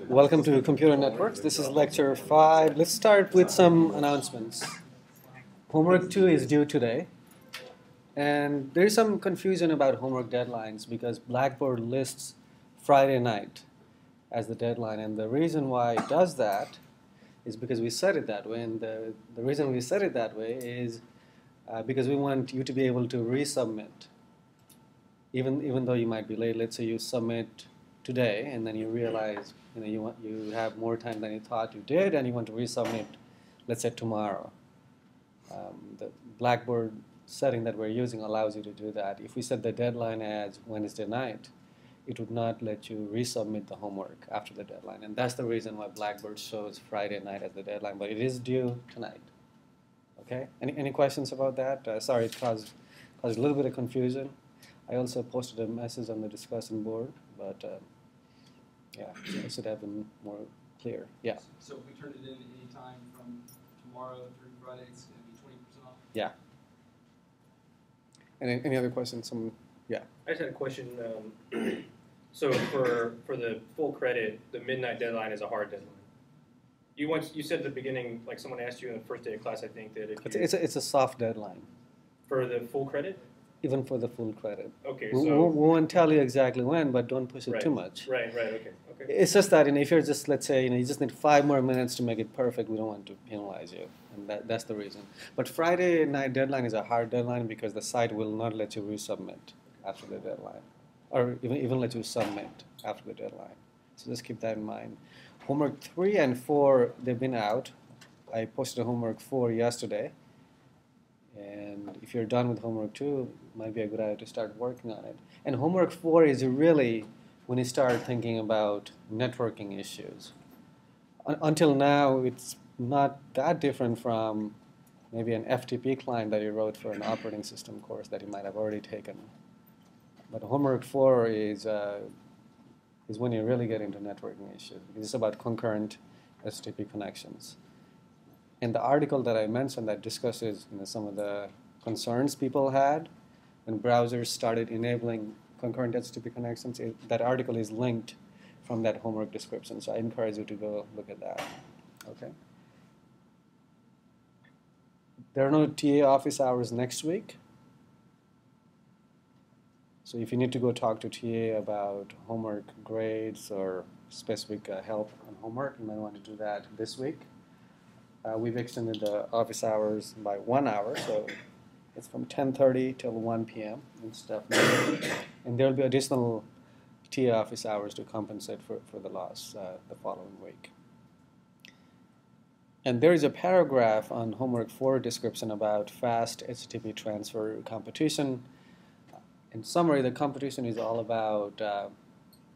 Welcome to Computer Networks. This is lecture 5. Let's start with some announcements. Homework 2 is due today. And there is some confusion about homework deadlines because Blackboard lists Friday night as the deadline. And the reason why it does that is because we set it that way. And the reason we set it that way is because we want you to be able to resubmit. Even though you might be late, let's say you submit today, and then you realize you have more time than you thought you did, and you want to resubmit, let's say tomorrow. The Blackboard setting that we're using allows you to do that. If we set the deadline as Wednesday night, it would not let you resubmit the homework after the deadline, and that's the reason why Blackboard shows Friday night as the deadline, but it is due tonight. Okay? Any questions about that? Sorry, it caused a little bit of confusion. I also posted a message on the discussion board, but yeah, it should have been more clear. Yeah. So if we turn it in any time from tomorrow through Friday, it's going to be 20% off? Yeah. Any other questions? Yeah. I just had a question. So for the full credit, the midnight deadline is a hard deadline. You said at the beginning, like someone asked you in the first day of class, I think, that if it's a soft deadline. For the full credit? Even for the full credit. Okay, we won't tell you exactly when, but don't push it too much. Right, okay. It's just that if you're just, let's say, you just need 5 more minutes to make it perfect, we don't want to penalize you, and that's the reason. But Friday night deadline is a hard deadline because the site will not let you resubmit after the deadline, or even let you submit after the deadline. So just keep that in mind. Homework 3 and 4, they've been out. I posted homework 4 yesterday. And if you're done with homework 2, it might be a good idea to start working on it. And homework 4 is really when you start thinking about networking issues. Until now, it's not that different from maybe an FTP client that you wrote for an operating system course that you might have already taken. But homework 4 is when you really get into networking issues. It's about concurrent SMTP connections. And the article that I mentioned that discusses some of the concerns people had when browsers started enabling concurrent HTTP connections, that article is linked from that homework description. So I encourage you to go look at that. Okay. There are no TA office hours next week. So if you need to go talk to TA about homework grades or specific help on homework, you might want to do that this week. We've extended the office hours by 1 hour, so it's from 10:30 till 1 p.m. instead of 9. And there will be additional TA office hours to compensate for the loss the following week. And there is a paragraph on homework 4 description about fast HTTP transfer competition. In summary, the competition is all about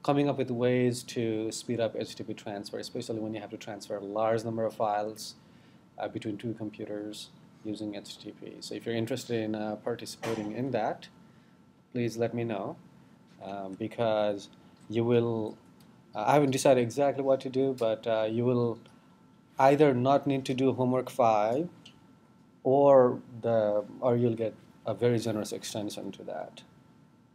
coming up with ways to speed up HTTP transfer, especially when you have to transfer a large number of files between 2 computers using HTTP. So if you're interested in participating in that, please let me know because you will, I haven't decided exactly what to do, but you will either not need to do homework 5 or you'll get a very generous extension to that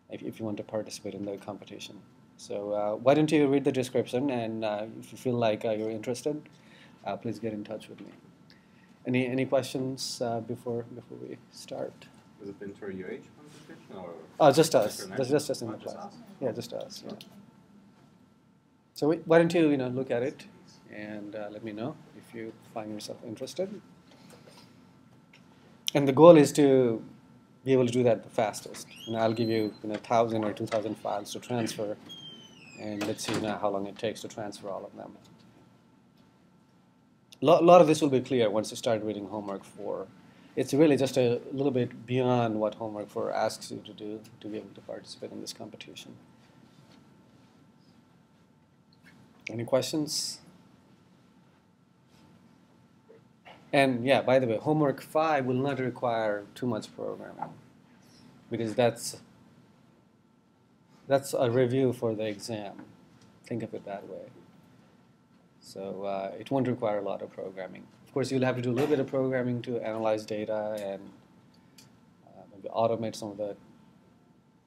if you want to participate in the competition. So why don't you read the description, and if you feel like you're interested, please get in touch with me. Any questions before we start? Has it been for UH competition or? Oh, just us. Just us in the class. Yeah, just us. Yeah. So why don't you look at it and let me know if you find yourself interested. And the goal is to be able to do that the fastest. And I'll give you 1,000 or 2,000 files to transfer, and let's see how long it takes to transfer all of them. A lot of this will be clear once you start reading homework 4. It's really just a little bit beyond what homework 4 asks you to do to be able to participate in this competition. Any questions? And yeah, by the way, homework 5 will not require too much programming because that's a review for the exam. Think of it that way. So it won't require a lot of programming. Of course, you'll have to do a little bit of programming to analyze data and maybe automate some of the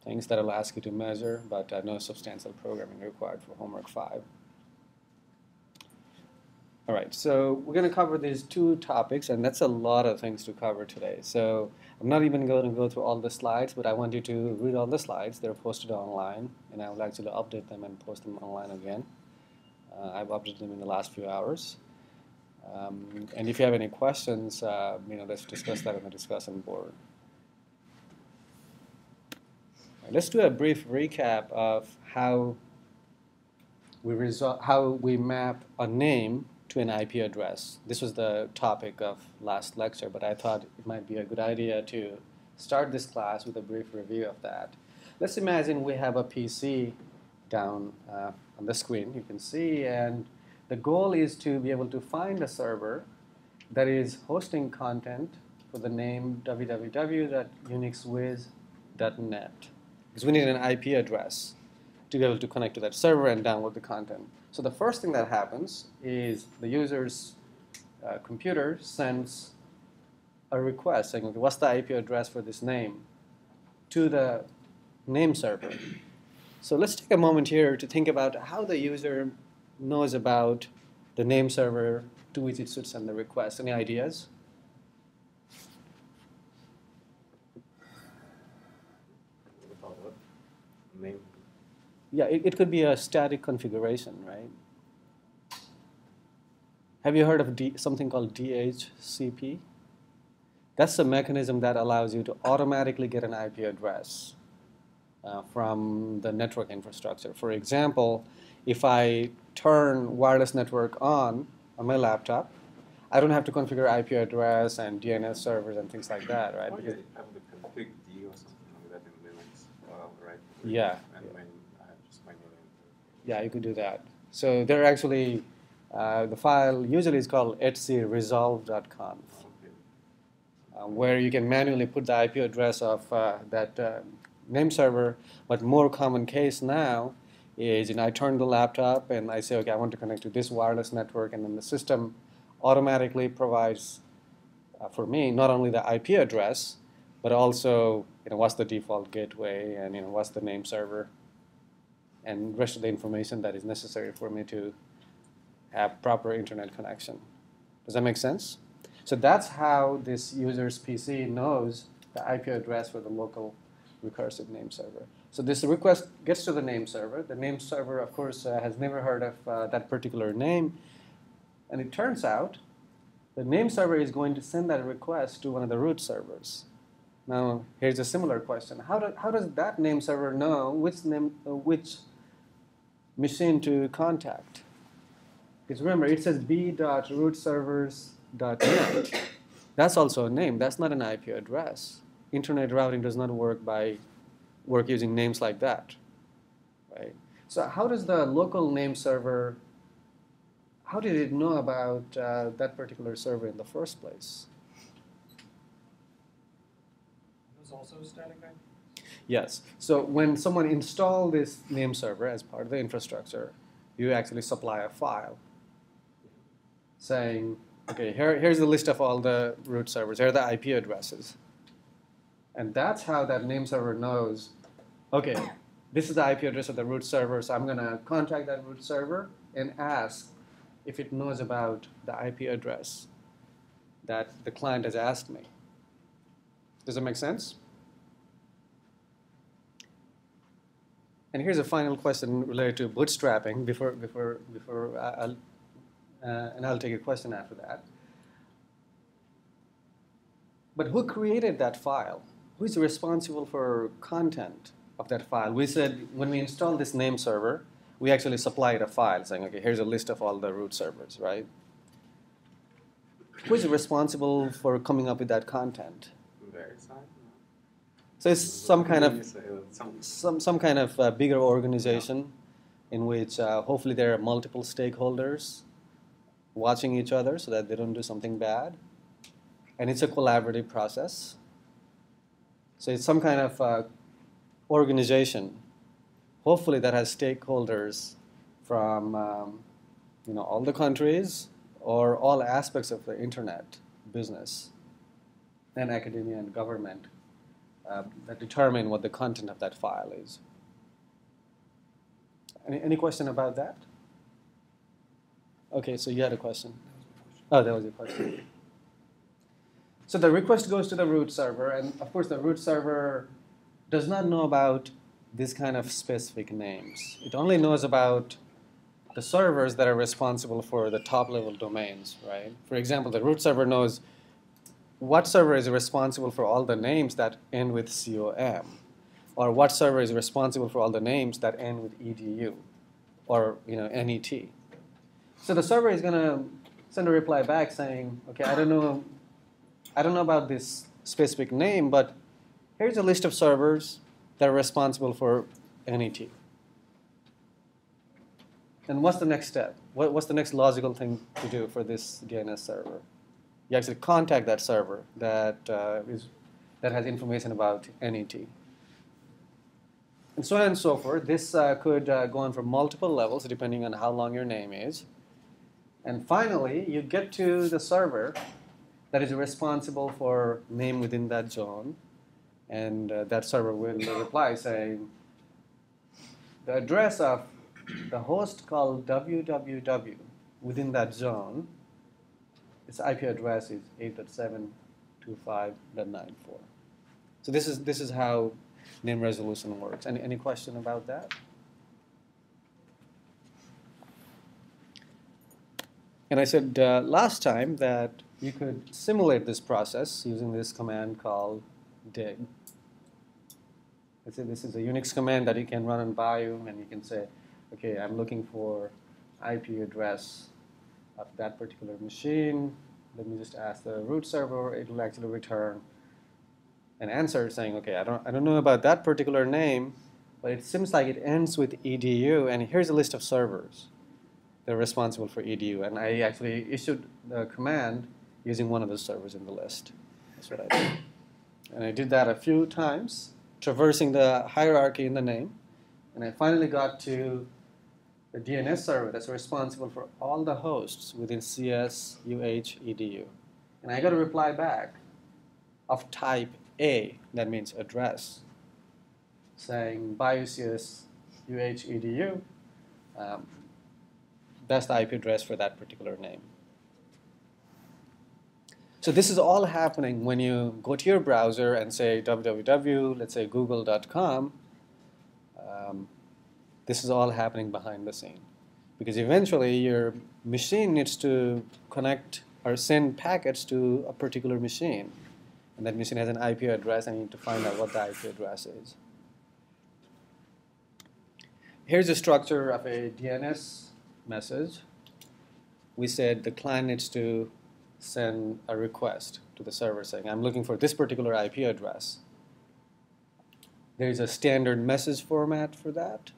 things that will ask you to measure, but no substantial programming required for homework 5. All right, so we're going to cover these 2 topics, and that's a lot of things to cover today. So I'm not even going to go through all the slides, but I want you to read all the slides. They're posted online, and I will actually update them and post them online again. I've updated them in the last few hours. And if you have any questions, let's discuss that on the discussion board. Let's do a brief recap of how we map a name to an IP address. This was the topic of last lecture, but I thought it might be a good idea to start this class with a brief review of that. Let's imagine we have a PC down on the screen, you can see, and the goal is to be able to find a server that is hosting content for the name www.unixwiz.net, because we need an IP address to be able to connect to that server and download the content. So the first thing that happens is the user's computer sends a request saying, okay, what's the IP address for this name, to the name server. So let's take a moment here to think about how the user knows about the name server to which it should send the request. Any ideas? About what? Name. Yeah, it could be a static configuration, right? Have you heard of something called DHCP? That's the mechanism that allows you to automatically get an IP address from the network infrastructure. For example, if I turn wireless network on my laptop, I don't have to configure IP address and DNS servers and things like that, right? Oh, Because yeah, have the config D or something like that in Linux, right? Yeah. And when I have just my name. yeah, you could do that. So they're actually, the file usually is called etcresolve.conf, where you can manually put the IP address of that name server. But more common case now is, I turn the laptop and I say, okay, I want to connect to this wireless network, and then the system automatically provides for me not only the IP address, but also what's the default gateway, and what's the name server, and rest of the information that is necessary for me to have proper internet connection. Does that make sense? So that's how this user's PC knows the IP address for the local recursive name server. So this request gets to the name server. The name server, of course, has never heard of that particular name. And it turns out the name server is going to send that request to one of the root servers. Now, here's a similar question. How does that name server know which machine to contact? Because remember, it says b.rootservers.net. That's also a name. That's not an IP address. Internet routing does not work using names like that, right? So how does the local name server, how did it know about that particular server in the first place? It was also a static IP? Yes. So when someone installs this name server as part of the infrastructure, you actually supply a file saying, okay, here's the list of all the root servers. Here are the IP addresses. And that's how that name server knows, okay, this is the IP address of the root server, so I'm going to contact that root server and ask if it knows about the IP address that the client has asked me. Does that make sense? And here's a final question related to bootstrapping and I'll take a question after that. But who created that file? Who is responsible for content of that file? We said when we install this name server, we actually supplied a file saying, okay, here's a list of all the root servers, right? Who is responsible for coming up with that content? So it's some kind of bigger organization in which hopefully there are multiple stakeholders watching each other so that they don't do something bad. And it's a collaborative process. So it's some kind of organization, hopefully that has stakeholders from all the countries or all aspects of the internet business and academia and government that determine what the content of that file is. Any question about that? Okay, so you had a question. Oh, that was your question. So the request goes to the root server, and of course the root server does not know about this kind of specific names. It only knows about the servers that are responsible for the top level domains, right? For example, the root server knows what server is responsible for all the names that end with COM, or what server is responsible for all the names that end with EDU, or NET. So the server is going to send a reply back saying, okay, I don't know about this specific name, but here's a list of servers that are responsible for NET. And what's the next step? What's the next logical thing to do for this DNS server? You actually contact that server that has information about NET. And so on and so forth. This could go on for multiple levels depending on how long your name is. And finally, you get to the server that is responsible for name within that zone. And that server will reply saying, the address of the host called www within that zone, its IP address is 8.7.25.94. So this is how name resolution works. Any question about that? And I said last time that you could simulate this process using this command called dig. Let's say this is a Unix command that you can run on Bayou, and you can say, okay, I'm looking for IP address of that particular machine. Let me just ask the root server. It will actually return an answer saying, okay, I don't know about that particular name, but it seems like it ends with EDU, and here's a list of servers that are responsible for EDU. And I actually issued the command using one of the servers in the list. That's what I did. And I did that a few times, traversing the hierarchy in the name. And I finally got to the DNS server that's responsible for all the hosts within CS, UH, EDU. And I got a reply back of type A, that means address, saying BioCS, UH, EDU. That's the IP address for that particular name. So this is all happening when you go to your browser and say www, let's say google.com. This is all happening behind the scene. Because eventually your machine needs to connect or send packets to a particular machine. And that machine has an IP address, and you need to find out what the IP address is. Here's the structure of a DNS message. We said the client needs to send a request to the server saying, I'm looking for this particular IP address. There's a standard message format for that.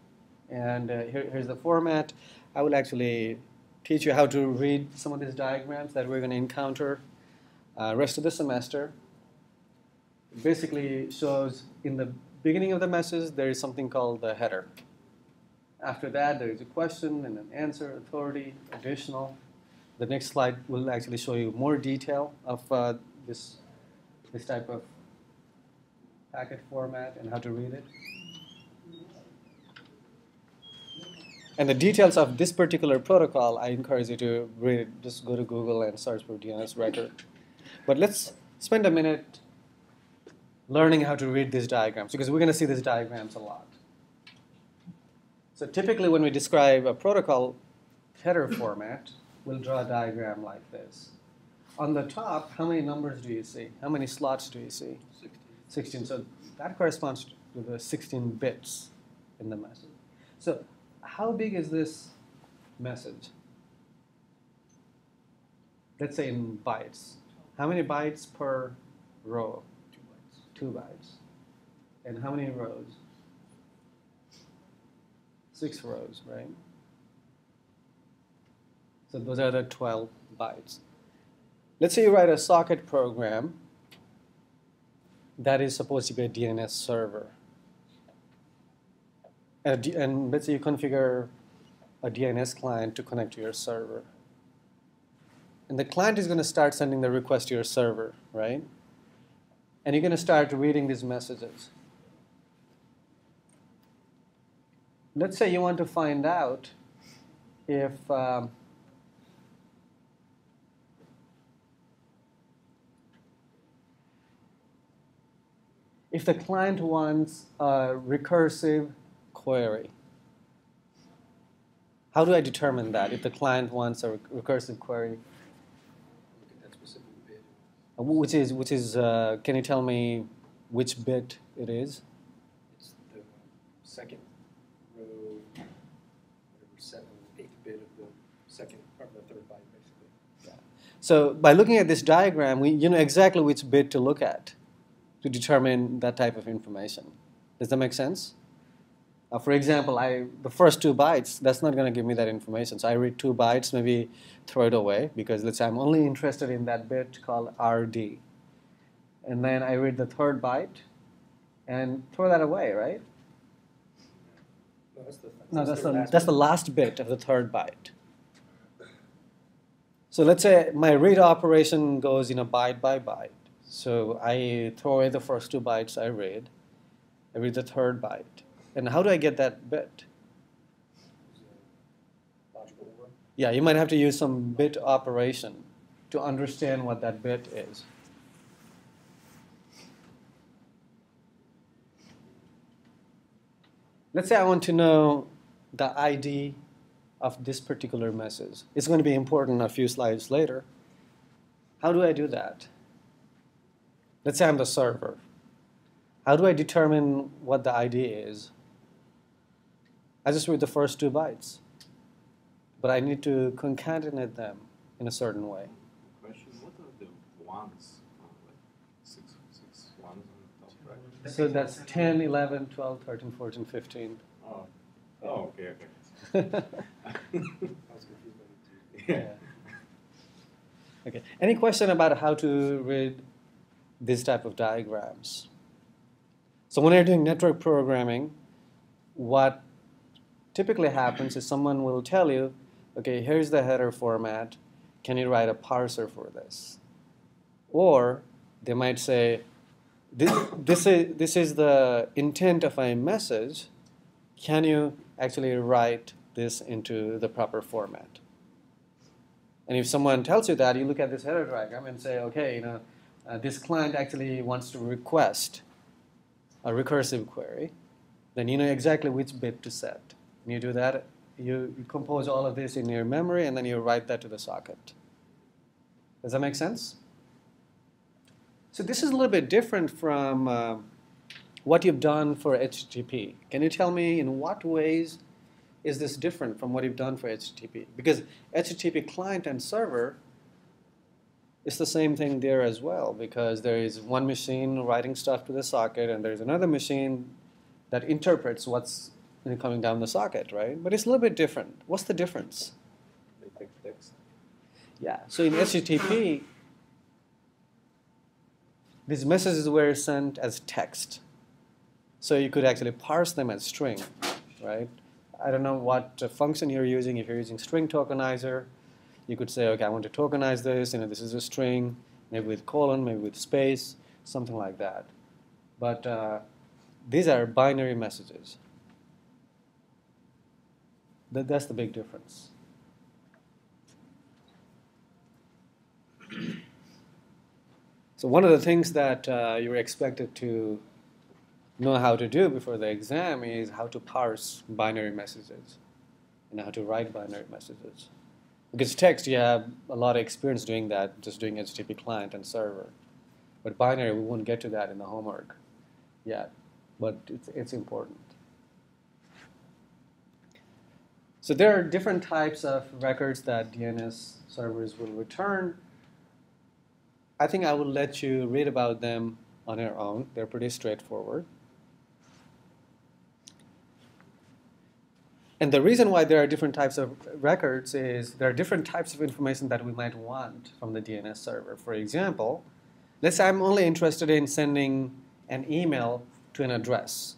And here's the format. I will actually teach you how to read some of these diagrams that we're going to encounter rest of the semester. It basically shows in the beginning of the message, there is something called the header. After that, there is a question and an answer, authority, additional. The next slide will actually show you more detail of this type of packet format and how to read it. And the details of this particular protocol, I encourage you to read it. Just go to Google and search for DNS record. But let's spend a minute learning how to read these diagrams, because we're going to see these diagrams a lot. So typically when we describe a protocol header format, we'll draw a diagram like this. On the top, how many numbers do you see? How many slots do you see? 16. So that corresponds to the 16 bits in the message. So how big is this message? Let's say in bytes. How many bytes per row? 2 bytes. And how many rows? 6 rows, right? So those are the 12 bytes. Let's say you write a socket program that is supposed to be a DNS server. And let's say you configure a DNS client to connect to your server. And the client is going to start sending the request to your server, right? And you're going to start reading these messages. Let's say you want to find out if if the client wants a recursive query. How do I determine that if the client wants a recursive query? Look at that specific bit. Which is can you tell me which bit it is? It's the second row, whatever, eighth bit of the second or the third byte, basically. Yeah. So by looking at this diagram, you know exactly which bit to look at to determine that type of information. Does that make sense? For example, the first 2 bytes, that's not going to give me that information. So I read 2 bytes, maybe throw it away, because let's say I'm only interested in that bit called RD. And then I read the 3rd byte and throw that away, right? No, That's the last bit of the 3rd byte. So let's say my read operation goes byte by byte. So I throw away the first 2 bytes I read the 3rd byte. And how do I get that bit? Logical order. Yeah, you might have to use some bit operation to understand what that bit is. Let's say I want to know the ID of this particular message. It's going to be important a few slides later. How do I do that? Let's say I'm the server. How do I determine what the ID is? I just read the first 2 bytes, but I need to concatenate them in a certain way. Question: what are the ones? Like six ones on top, right? So that's 10, 11, 12, 13, 14, 15. Oh, okay. I was confused by the two. Yeah. Okay. Any question about how to read this type of diagrams? So when you're doing network programming, what typically happens is someone will tell you, okay, here's the header format. Can you write a parser for this? Or they might say, this is the intent of a message. Can you actually write this into the proper format? And if someone tells you that, you look at this header diagram and say, okay, this client actually wants to request a recursive query. Then you know exactly which bit to set. And you do that, you compose all of this in your memory, and then you write that to the socket. Does that make sense? So this is a little bit different from what you've done for HTTP. Can you tell me in what ways is this different from what you've done for HTTP? Because HTTP client and server is the same thing there as well, because there is one machine writing stuff to the socket, and there's another machine that interprets what's coming down the socket, right? But it's a little bit different. What's the difference? They take text. Yeah, so in HTTP, these messages were sent as text. So you could actually parse them as string, right? I don't know what function you're using. If you're using string tokenizer, you could say, okay, I want to tokenize this. This is a string, maybe with colon, maybe with space, something like that. But these are binary messages. That's the big difference. So one of the things that you're expected to know how to do before the exam is how to parse binary messages and how to write binary messages. Because text, you have a lot of experience doing that, just doing HTTP client and server. But binary, we won't get to that in the homework yet, but it's important. So there are different types of records that DNS servers will return. I think I will let you read about them on your own. They're pretty straightforward. And the reason why there are different types of records is there are different types of information that we might want from the DNS server. For example, let's say I'm only interested in sending an email to an address.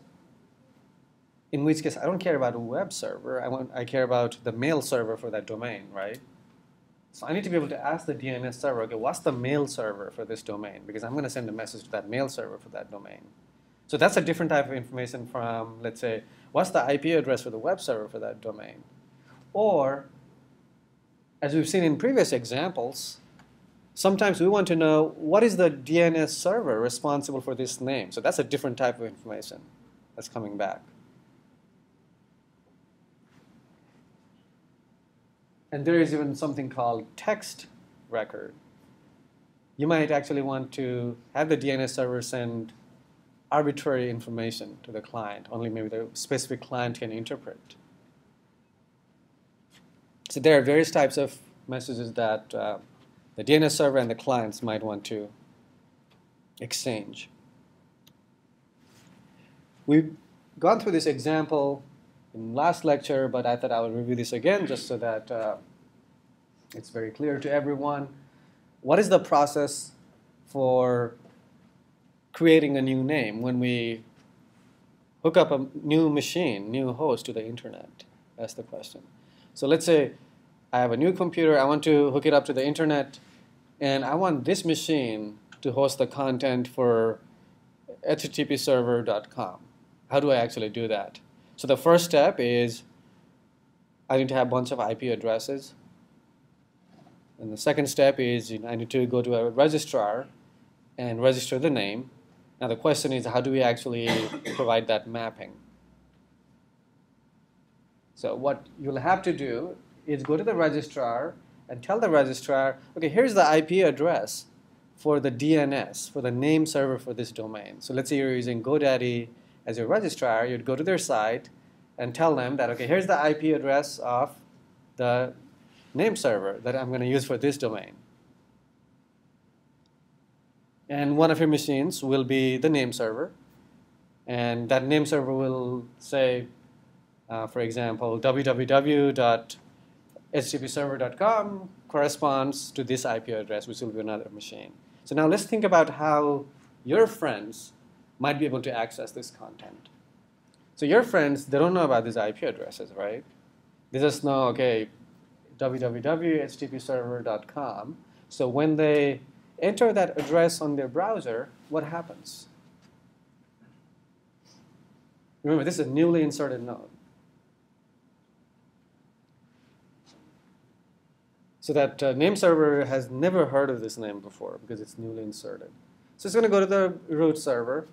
In which case, I don't care about a web server. I care about the mail server for that domain, right? So I need to be able to ask the DNS server, okay, what's the mail server for this domain? Because I'm going to send a message to that mail server for that domain. So that's a different type of information from, let's say, what's the IP address for the web server for that domain? Or, as we've seen in previous examples, sometimes we want to know what is the DNS server responsible for this name. So that's a different type of information that's coming back. And there is even something called text record. You might actually want to have the DNS server send arbitrary information to the client, only maybe the specific client can interpret. So there are various types of messages that the DNS server and the clients might want to exchange. We've gone through this example in last lecture, but I thought I would review this again just so that it's very clear to everyone. What is the process for creating a new name when we hook up a new machine, new host to the internet? That's the question. So let's say I have a new computer, I want to hook it up to the internet, and I want this machine to host the content for httpserver.com. How do I actually do that? So the first step is I need to have a bunch of IP addresses. And the second step is I need to go to a registrar and register the name. Now the question is, how do we actually provide that mapping? So what you'll have to do is go to the registrar and tell the registrar, okay, here's the IP address for the DNS, for the name server for this domain. So let's say you're using GoDaddy as your registrar, you'd go to their site and tell them that, okay, here's the IP address of the name server that I'm going to use for this domain. And one of your machines will be the name server. And that name server will say, for example, www.httpserver.com corresponds to this IP address, which will be another machine. So now let's think about how your friends might be able to access this content. So your friends, they don't know about these IP addresses, right? They just know, okay, www.httpserver.com. So when they enter that address on their browser, what happens? Remember, this is a newly inserted node. So that name server has never heard of this name before because it's newly inserted. So it's going to go to the root server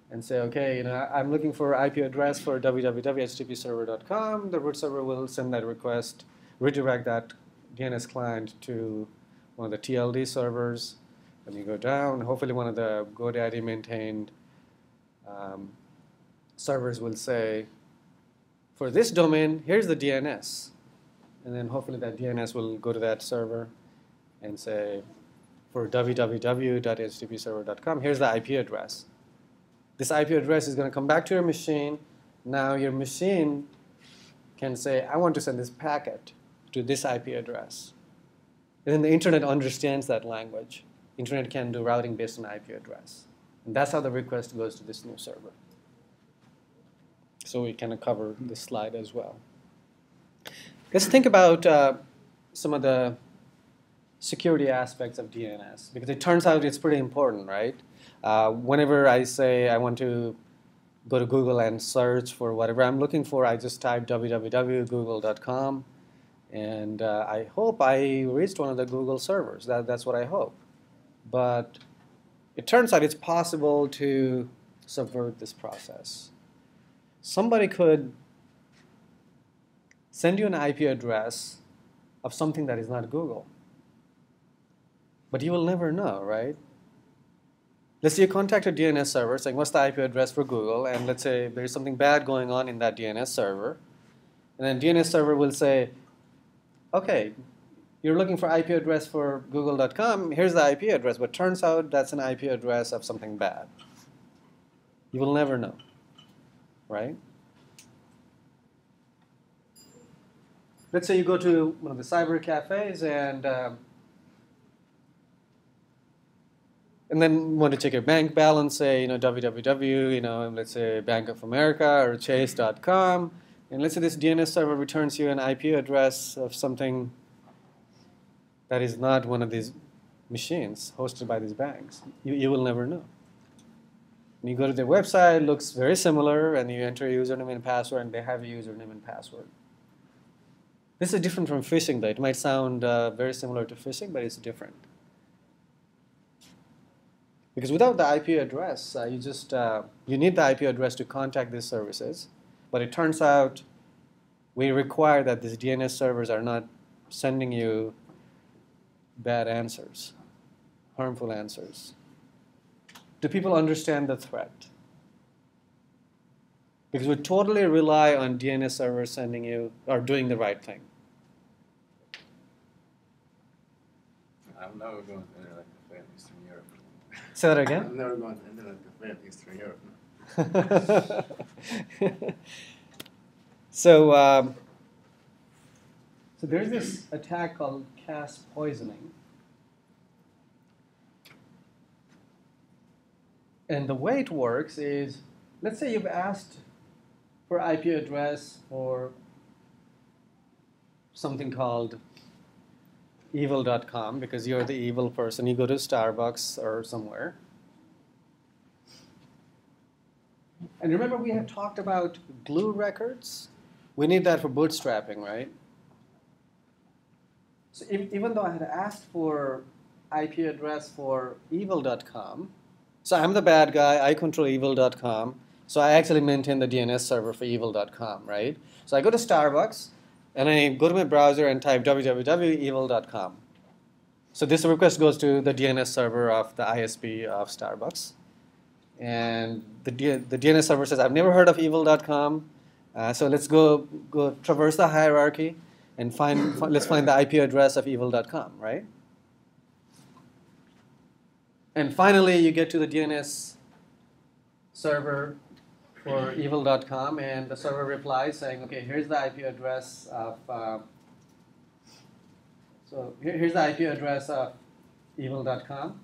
and say, okay, I'm looking for IP address for www.httpserver.com. The root server will send that request, redirect that DNS client to one of the TLD servers. And you go down. Hopefully one of the GoDaddy maintained servers will say, for this domain, here's the DNS. And then hopefully that DNS will go to that server and say, for www.httpserver.com, here's the IP address. This IP address is going to come back to your machine. Now your machine can say, I want to send this packet to this IP address. And then the internet understands that language. Internet can do routing based on IP address. And that's how the request goes to this new server. So we kind of cover this slide as well. Let's think about some of the security aspects of DNS, because it turns out it's pretty important, right? Whenever I say I want to go to Google and search for whatever I'm looking for, I just type www.google.com, and I hope I reached one of the Google servers. That's what I hope. But it turns out it's possible to subvert this process. Somebody could send you an IP address of something that is not Google. But you will never know, right? Let's say you contact a DNS server saying, what's the IP address for Google? And let's say there's something bad going on in that DNS server. And then DNS server will say, okay, you're looking for IP address for google.com. Here's the IP address. But turns out that's an IP address of something bad. You will never know, right? Let's say you go to one of the cyber cafes and then want to check your bank balance, say, www, let's say Bank of America or chase.com. And let's say this DNS server returns you an IP address of something that is not one of these machines hosted by these banks? You will never know. When you go to their website, it looks very similar, and you enter a username and password, and they have a username and password. This is different from phishing, though. It might sound very similar to phishing, but it's different. Because without the IP address, you need the IP address to contact these services. But it turns out we require that these DNS servers are not sending you bad answers, harmful answers. Do people understand the threat? Because we totally rely on DNS servers sending you or doing the right thing. I'm never going to Internet Cafe in Eastern Europe. Say that again? I'm never going to Internet Cafe in Eastern Europe. So there's this attack called cache poisoning. And the way it works is, let's say you've asked for IP address for something called evil.com because you're the evil person. You go to Starbucks or somewhere. And remember we had talked about glue records? We need that for bootstrapping, right? So even though I had asked for IP address for evil.com, so I'm the bad guy, I control evil.com, so I actually maintain the DNS server for evil.com, right? So I go to Starbucks, and I go to my browser and type www.evil.com. So this request goes to the DNS server of the ISP of Starbucks. And the DNS server says, I've never heard of evil.com, so let's go traverse the hierarchy and let's find the IP address of evil.com, right? And finally, you get to the DNS server for evil.com, and the server replies saying, okay, here's the IP address of, here's the IP address of evil.com.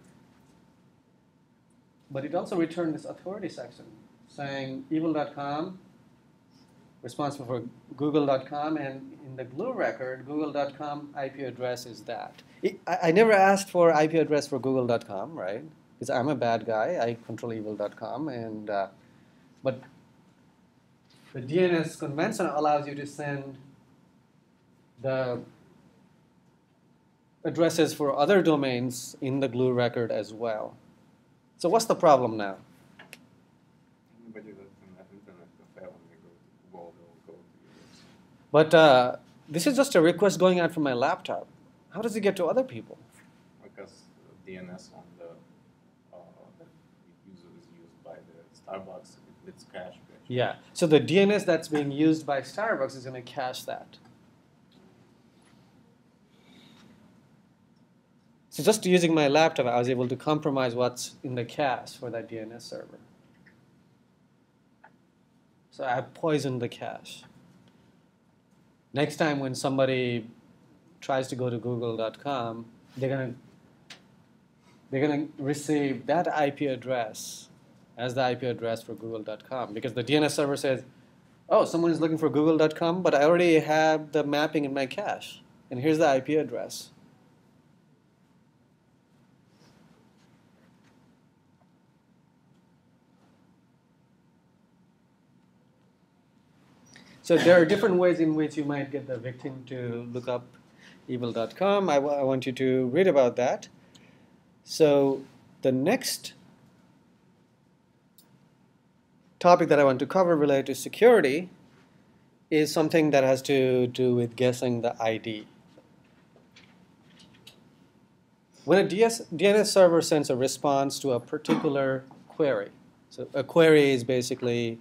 But it also returned this authority section saying evil.com, responsible for google.com, and in the glue record, google.com IP address is that. I never asked for IP address for google.com, right? Because I'm a bad guy. I control evil.com, and but the DNS convention allows you to send the addresses for other domains in the glue record as well. So what's the problem now? Anybody that's in that Internet Cafe when they go to Google, they'll go to yours. But this is just a request going out from my laptop. How does it get to other people? Because DNS on the user is used by the Starbucks, it's cached. Yeah. So the DNS that's being used by Starbucks is going to cache that. So just using my laptop, I was able to compromise what's in the cache for that DNS server. So I poisoned the cache. Next time when somebody tries to go to google.com, they're gonna receive that IP address as the IP address for google.com, because the DNS server says, oh, someone is looking for google.com, but I already have the mapping in my cache, and here's the IP address. So there are different ways in which you might get the victim to look up evil.com. I want you to read about that. So the next topic that I want to cover related to security is something that has to do with guessing the ID. When a DNS server sends a response to a particular query, so a query is basically,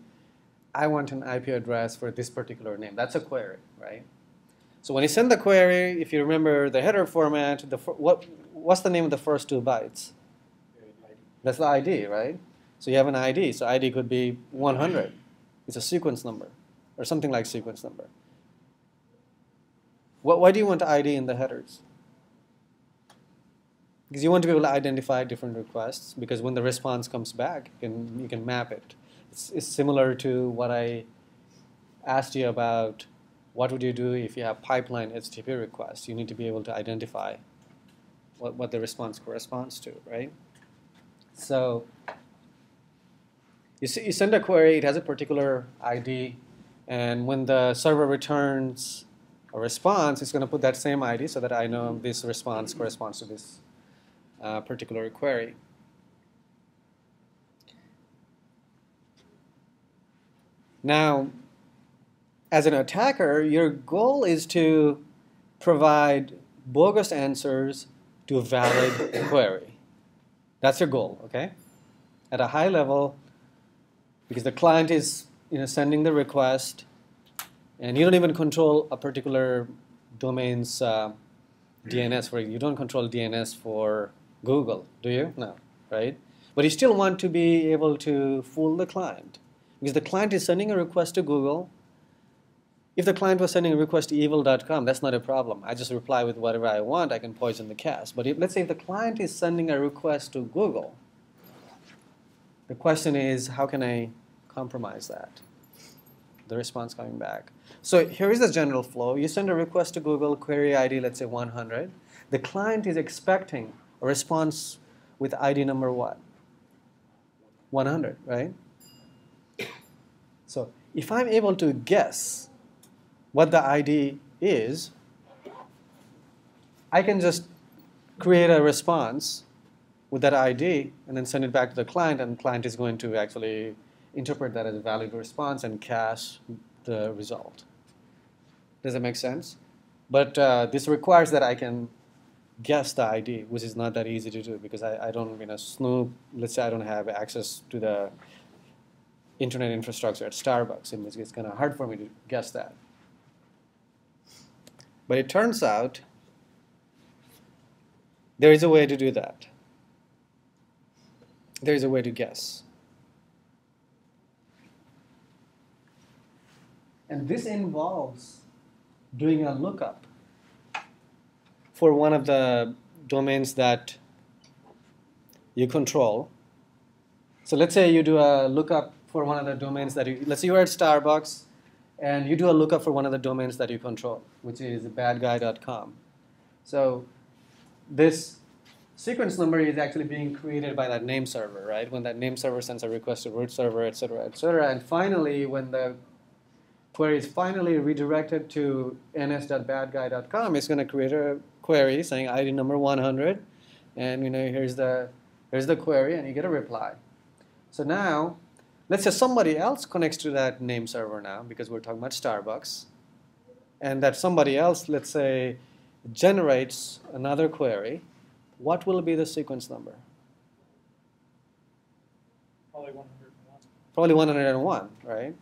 I want an IP address for this particular name. That's a query, right? So when you send the query, if you remember the header format, what's the name of the first 2 bytes? That's the ID, right? So you have an ID. So ID could be 100. It's a sequence number, or something like sequence number. Why do you want ID in the headers? Because you want to be able to identify different requests, because when the response comes back, you can map it. It's similar to what I asked you about what would you do if you have pipeline HTTP requests. You need to be able to identify what the response corresponds to, right? So you send a query, it has a particular ID, and when the server returns a response, it's going to put that same ID so that I know this response corresponds to this particular query. Now, as an attacker, your goal is to provide bogus answers to a valid query. That's your goal, okay? At a high level, because the client is sending the request, and you don't even control a particular domain's DNS. For you don't control DNS for Google, do you? No, right? But you still want to be able to fool the client, because the client is sending a request to Google. If the client was sending a request to evil.com, that's not a problem. I just reply with whatever I want. I can poison the cache. But let's say if the client is sending a request to Google, the question is, how can I compromise that? The response coming back. So here is the general flow. You send a request to Google, query ID, let's say 100. The client is expecting a response with ID number what? 100, right? So if I'm able to guess what the ID is, I can just create a response with that ID and then send it back to the client, and the client is going to actually interpret that as a valid response and cache the result. Does that make sense? But this requires that I can guess the ID, which is not that easy to do because I don't snoop. Let's say I don't have access to the internet infrastructure at Starbucks, in which it's kind of hard for me to guess that. But it turns out there is a way to do that. There is a way to guess. And this involves doing a lookup for one of the domains that you control. So let's say you do a lookup for one of the domains that let's say you're at Starbucks and you do a lookup for one of the domains that you control, which is badguy.com. So this sequence number is actually being created by that name server, right? When that name server sends a request to root server, et cetera, and finally, when the query is finally redirected to ns.badguy.com, it's going to create a query saying ID number 100, and here's the query, and you get a reply. So now, let's say somebody else connects to that name server now, because we're talking about Starbucks, and that somebody else, let's say, generates another query. What will be the sequence number? Probably 101. Probably 101, right?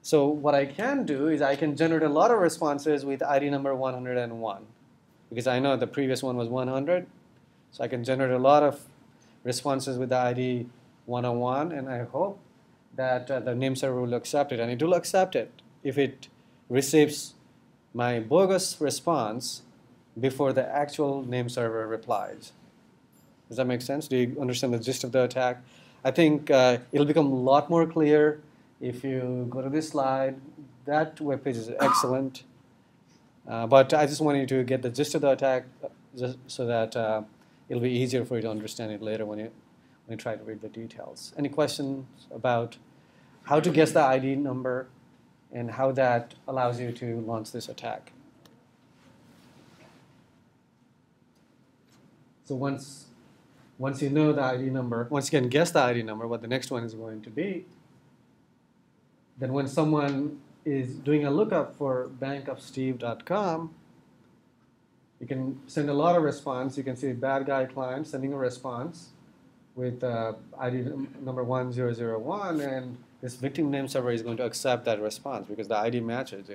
So what I can do is I can generate a lot of responses with ID number 101, because I know the previous one was 100. So I can generate a lot of responses with the ID 101, and I hope that the name server will accept it. And it will accept it if it receives my bogus response before the actual name server replies. Does that make sense? Do you understand the gist of the attack? I think it'll become a lot more clear if you go to this slide. That webpage is excellent. But I just want you to get the gist of the attack just so that it'll be easier for you to understand it later when you try to read the details. Any questions about how to guess the ID number and how that allows you to launch this attack? So once you know the ID number, once you can guess the ID number, what the next one is going to be, then when someone is doing a lookup for bankofsteve.com, you can send a lot of response. You can see bad guy client sending a response with ID number 1001, and this victim name server is going to accept that response because the ID matches.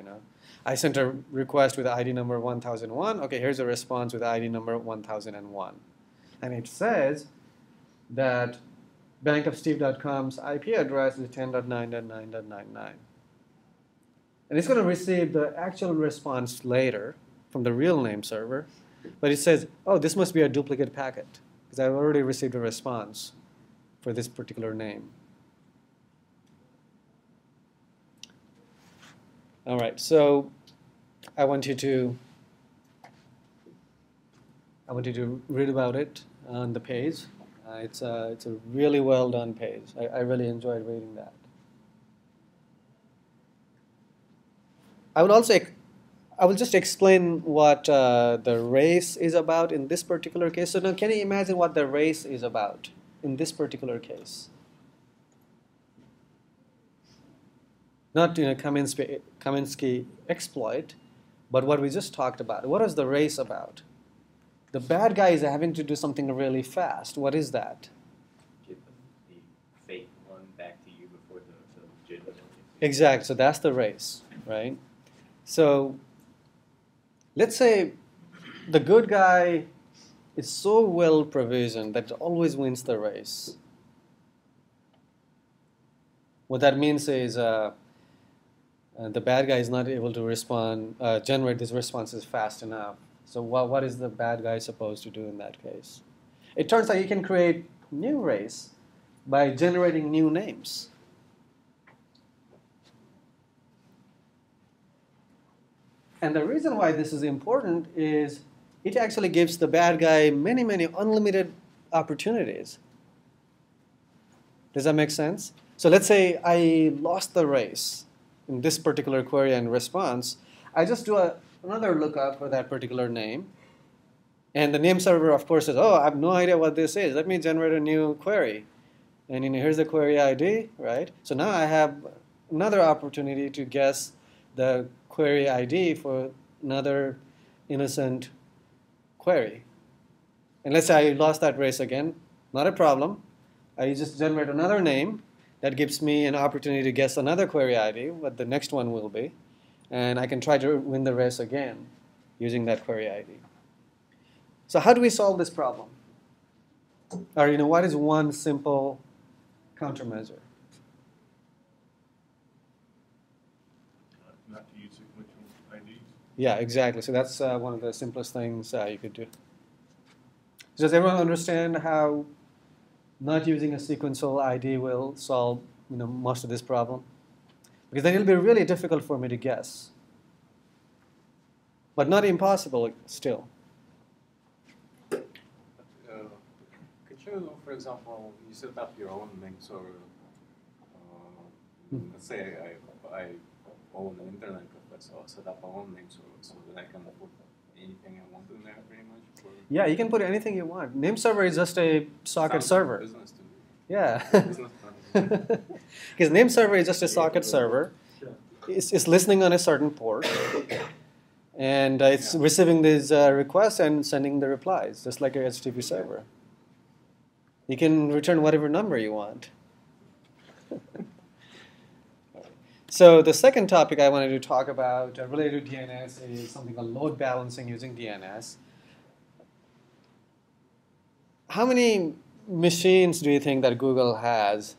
I sent a request with ID number 1001. Okay, here's a response with ID number 1001, and it says that bankofsteve.com's IP address is 10.9.9.99. And it's going to receive the actual response later from the real name server, but it says, oh, this must be a duplicate packet because I've already received a response for this particular name. All right, so I want you to I want you to read about it on the page. It's a really well done page. I really enjoyed reading that. I will just explain what the race is about in this particular case. So now, can you imagine what the race is about in this particular case? Not Kaminsky exploit, but what we just talked about. What is the race about? The bad guy is having to do something really fast. What is that? Get the fake one back to you before the legitimate one. Exactly. So that's the race, right? So let's say the good guy is so well provisioned that it always wins the race. What that means is the bad guy is not able to generate these responses fast enough. So what is the bad guy supposed to do in that case? It turns out you can create new race by generating new names. And the reason why this is important is it actually gives the bad guy many, many unlimited opportunities. Does that make sense? So let's say I lost the race in this particular query and response. I just do another lookup for that particular name. And the name server, of course, says, oh, I have no idea what this is. Let me generate a new query. And here's the query ID, right? So now I have another opportunity to guess the query ID for another innocent query. And let's say I lost that race again. Not a problem. I just generate another name. That gives me an opportunity to guess another query ID, what the next one will be. And I can try to win the race again using that query ID. So how do we solve this problem? Or what is one simple countermeasure? Not to use sequential IDs. Yeah, exactly. So that's one of the simplest things you could do. Does everyone understand how not using a sequential ID will solve most of this problem? Because then it'll be really difficult for me to guess. But not impossible still. Could you, for example, you set up your own name server? Let's say I own an internet cafe, so I'll set up my own name server so that I can put anything I want in there pretty much? Or Yeah, you can put anything you want. Name server is just a socket server. Business to me. Yeah. Business plan. Because name server is just a socket server. It's listening on a certain port. And it's receiving these requests and sending the replies, just like a HTTP server. You can return whatever number you want. So the second topic I wanted to talk about related to DNS is something called load balancing using DNS. How many machines do you think that Google has?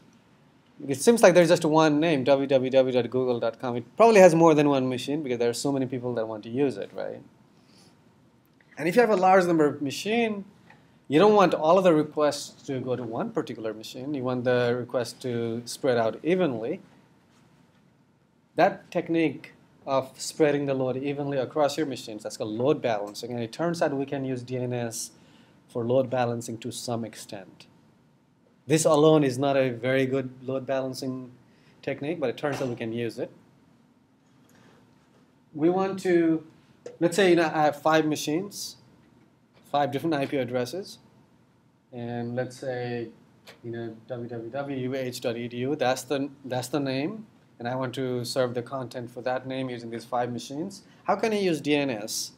It seems like there's just one name, www.google.com. It probably has more than one machine because there are so many people that want to use it, right? And if you have a large number of machines, you don't want all of the requests to go to one particular machine. You want the requests to spread out evenly. That technique of spreading the load evenly across your machines, that's called load balancing. And it turns out we can use DNS for load balancing to some extent. This alone is not a very good load balancing technique, but it turns out we can use it. We want to, let's say I have 5 machines, 5 different IP addresses, and let's say www.uh.edu, that's the name, and I want to serve the content for that name using these 5 machines. How can I use DNS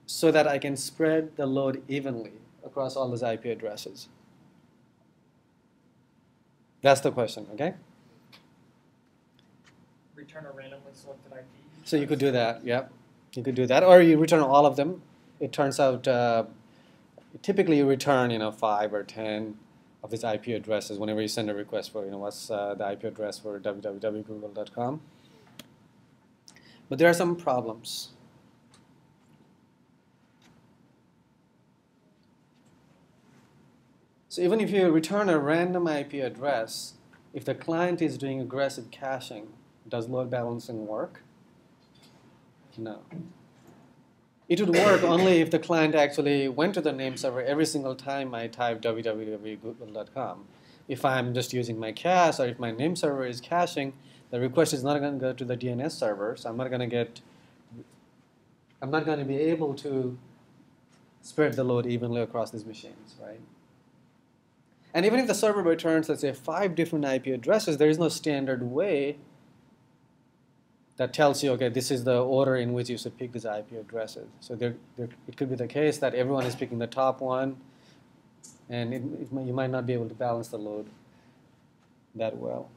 so that I can spread the load evenly across all those IP addresses? That's the question, okay? Return a randomly selected IP. So you could do that, yep. You could do that, or you return all of them. It turns out typically you return 5 or 10 of these IP addresses whenever you send a request for what's the IP address for www.google.com. But there are some problems. So even if you return a random IP address, if the client is doing aggressive caching, does load balancing work? No. It would work only if the client actually went to the name server every single time I type www.google.com. If I'm just using my cache, or if my name server is caching, the request is not going to go to the DNS server, so I'm not going to be able to spread the load evenly across these machines, right? And even if the server returns, let's say, 5 different IP addresses, there is no standard way that tells you, okay, this is the order in which you should pick these IP addresses. So it could be the case that everyone is picking the top one, and you might not be able to balance the load that well.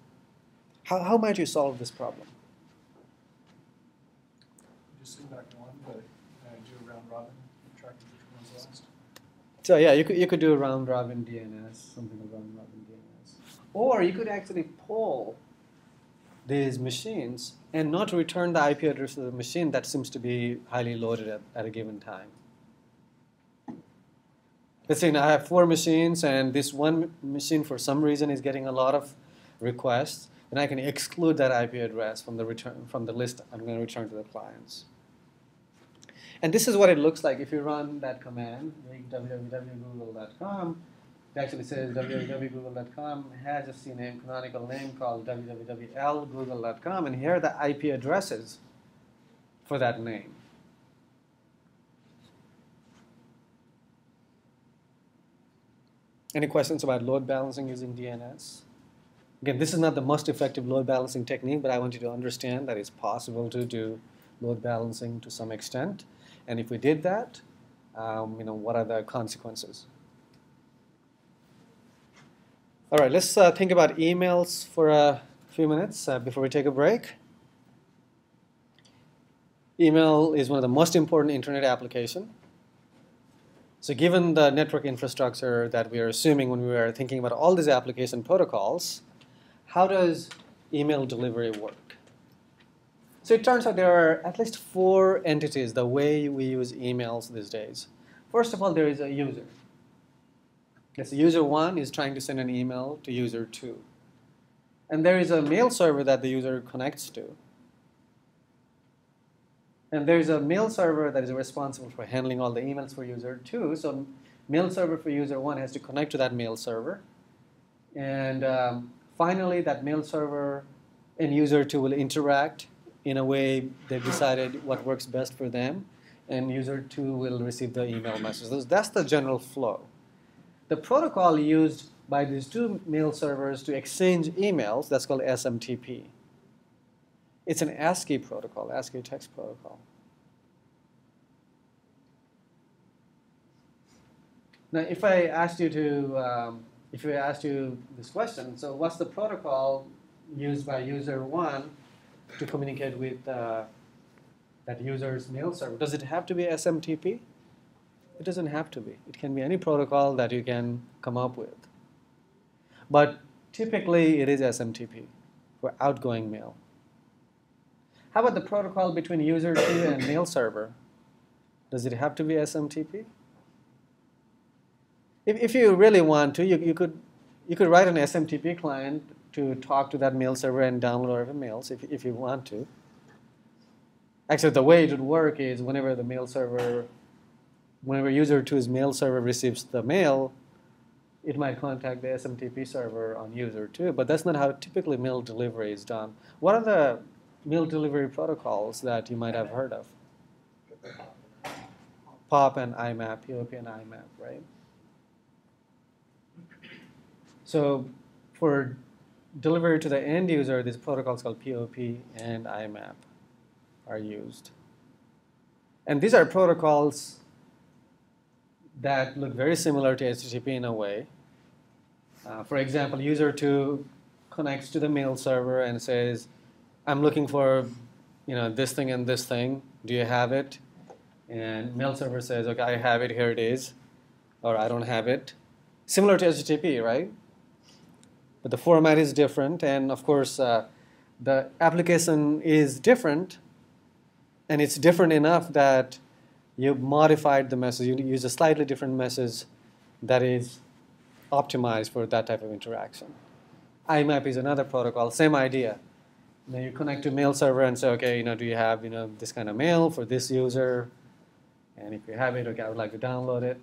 How might you solve this problem? Just select one, but do a round robin, track which one's last. So yeah, you could do a round robin DNS, something like round robin DNS. Or you could actually poll these machines and not return the IP address of the machine that seems to be highly loaded at a given time. Let's say now I have 4 machines, and this one machine for some reason is getting a lot of requests, then I can exclude that IP address from the list I'm going to return to the clients. And this is what it looks like if you run that command, www.google.com. It actually says www.google.com has a CNAME canonical name called www.google.com, and here are the IP addresses for that name. Any questions about load balancing using DNS? Again, this is not the most effective load balancing technique, but I want you to understand that it's possible to do load balancing to some extent. And if we did that, what are the consequences? All right, let's think about emails for a few minutes before we take a break. Email is one of the most important internet applications. So given the network infrastructure that we are assuming when we are thinking about all these application protocols, how does email delivery work? So it turns out there are at least 4 entities the way we use emails these days. First of all, there is a user. Yes, user 1 is trying to send an email to user 2. And there is a mail server that the user connects to. And there is a mail server that is responsible for handling all the emails for user 2. So mail server for user 1 has to connect to that mail server. And finally, that mail server and user 2 will interact in a way they've decided what works best for them. And user 2 will receive the email message. That's the general flow. The protocol used by these 2 mail servers to exchange emails, that's called SMTP. It's an ASCII protocol, ASCII text protocol. Now, if I asked you this question, so what's the protocol used by user 1 to communicate with that user's mail server? Does it have to be SMTP? It doesn't have to be. It can be any protocol that you can come up with. But typically, it is SMTP for outgoing mail. How about the protocol between user 2 and mail server? Does it have to be SMTP? If you really want to, you could write an SMTP client to talk to that mail server and download whatever mails if you want to. Actually, the way it would work is whenever user 2's mail server receives the mail, it might contact the SMTP server on user 2, but that's not how typically mail delivery is done. What are the mail delivery protocols that you might have heard of? POP and IMAP, POP and IMAP, right? So for delivery to the end user, these protocols called POP and IMAP are used. And these are protocols that look very similar to HTTP in a way. For example, user 2 connects to the mail server and says, I'm looking for this thing and this thing. Do you have it? And mail server says, okay, I have it, here it is. Or I don't have it. Similar to HTTP, right? But the format is different. And of course, the application is different. And it's different enough that you modified the message. You use a slightly different message that is optimized for that type of interaction. IMAP is another protocol, same idea. You connect to mail server and say, okay, do you have this kind of mail for this user? And if you have it, okay, I would like to download it.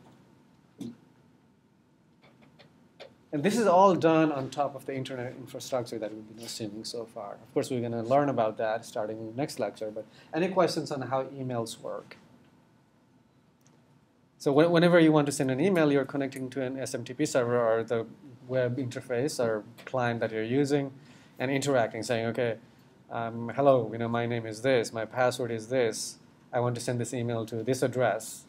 And this is all done on top of the internet infrastructure that we've been assuming so far. Of course, we're going to learn about that starting next lecture, but any questions on how emails work? So whenever you want to send an email, you're connecting to an SMTP server or the web interface or client that you're using and interacting, saying, okay, hello, my name is this, my password is this, I want to send this email to this address.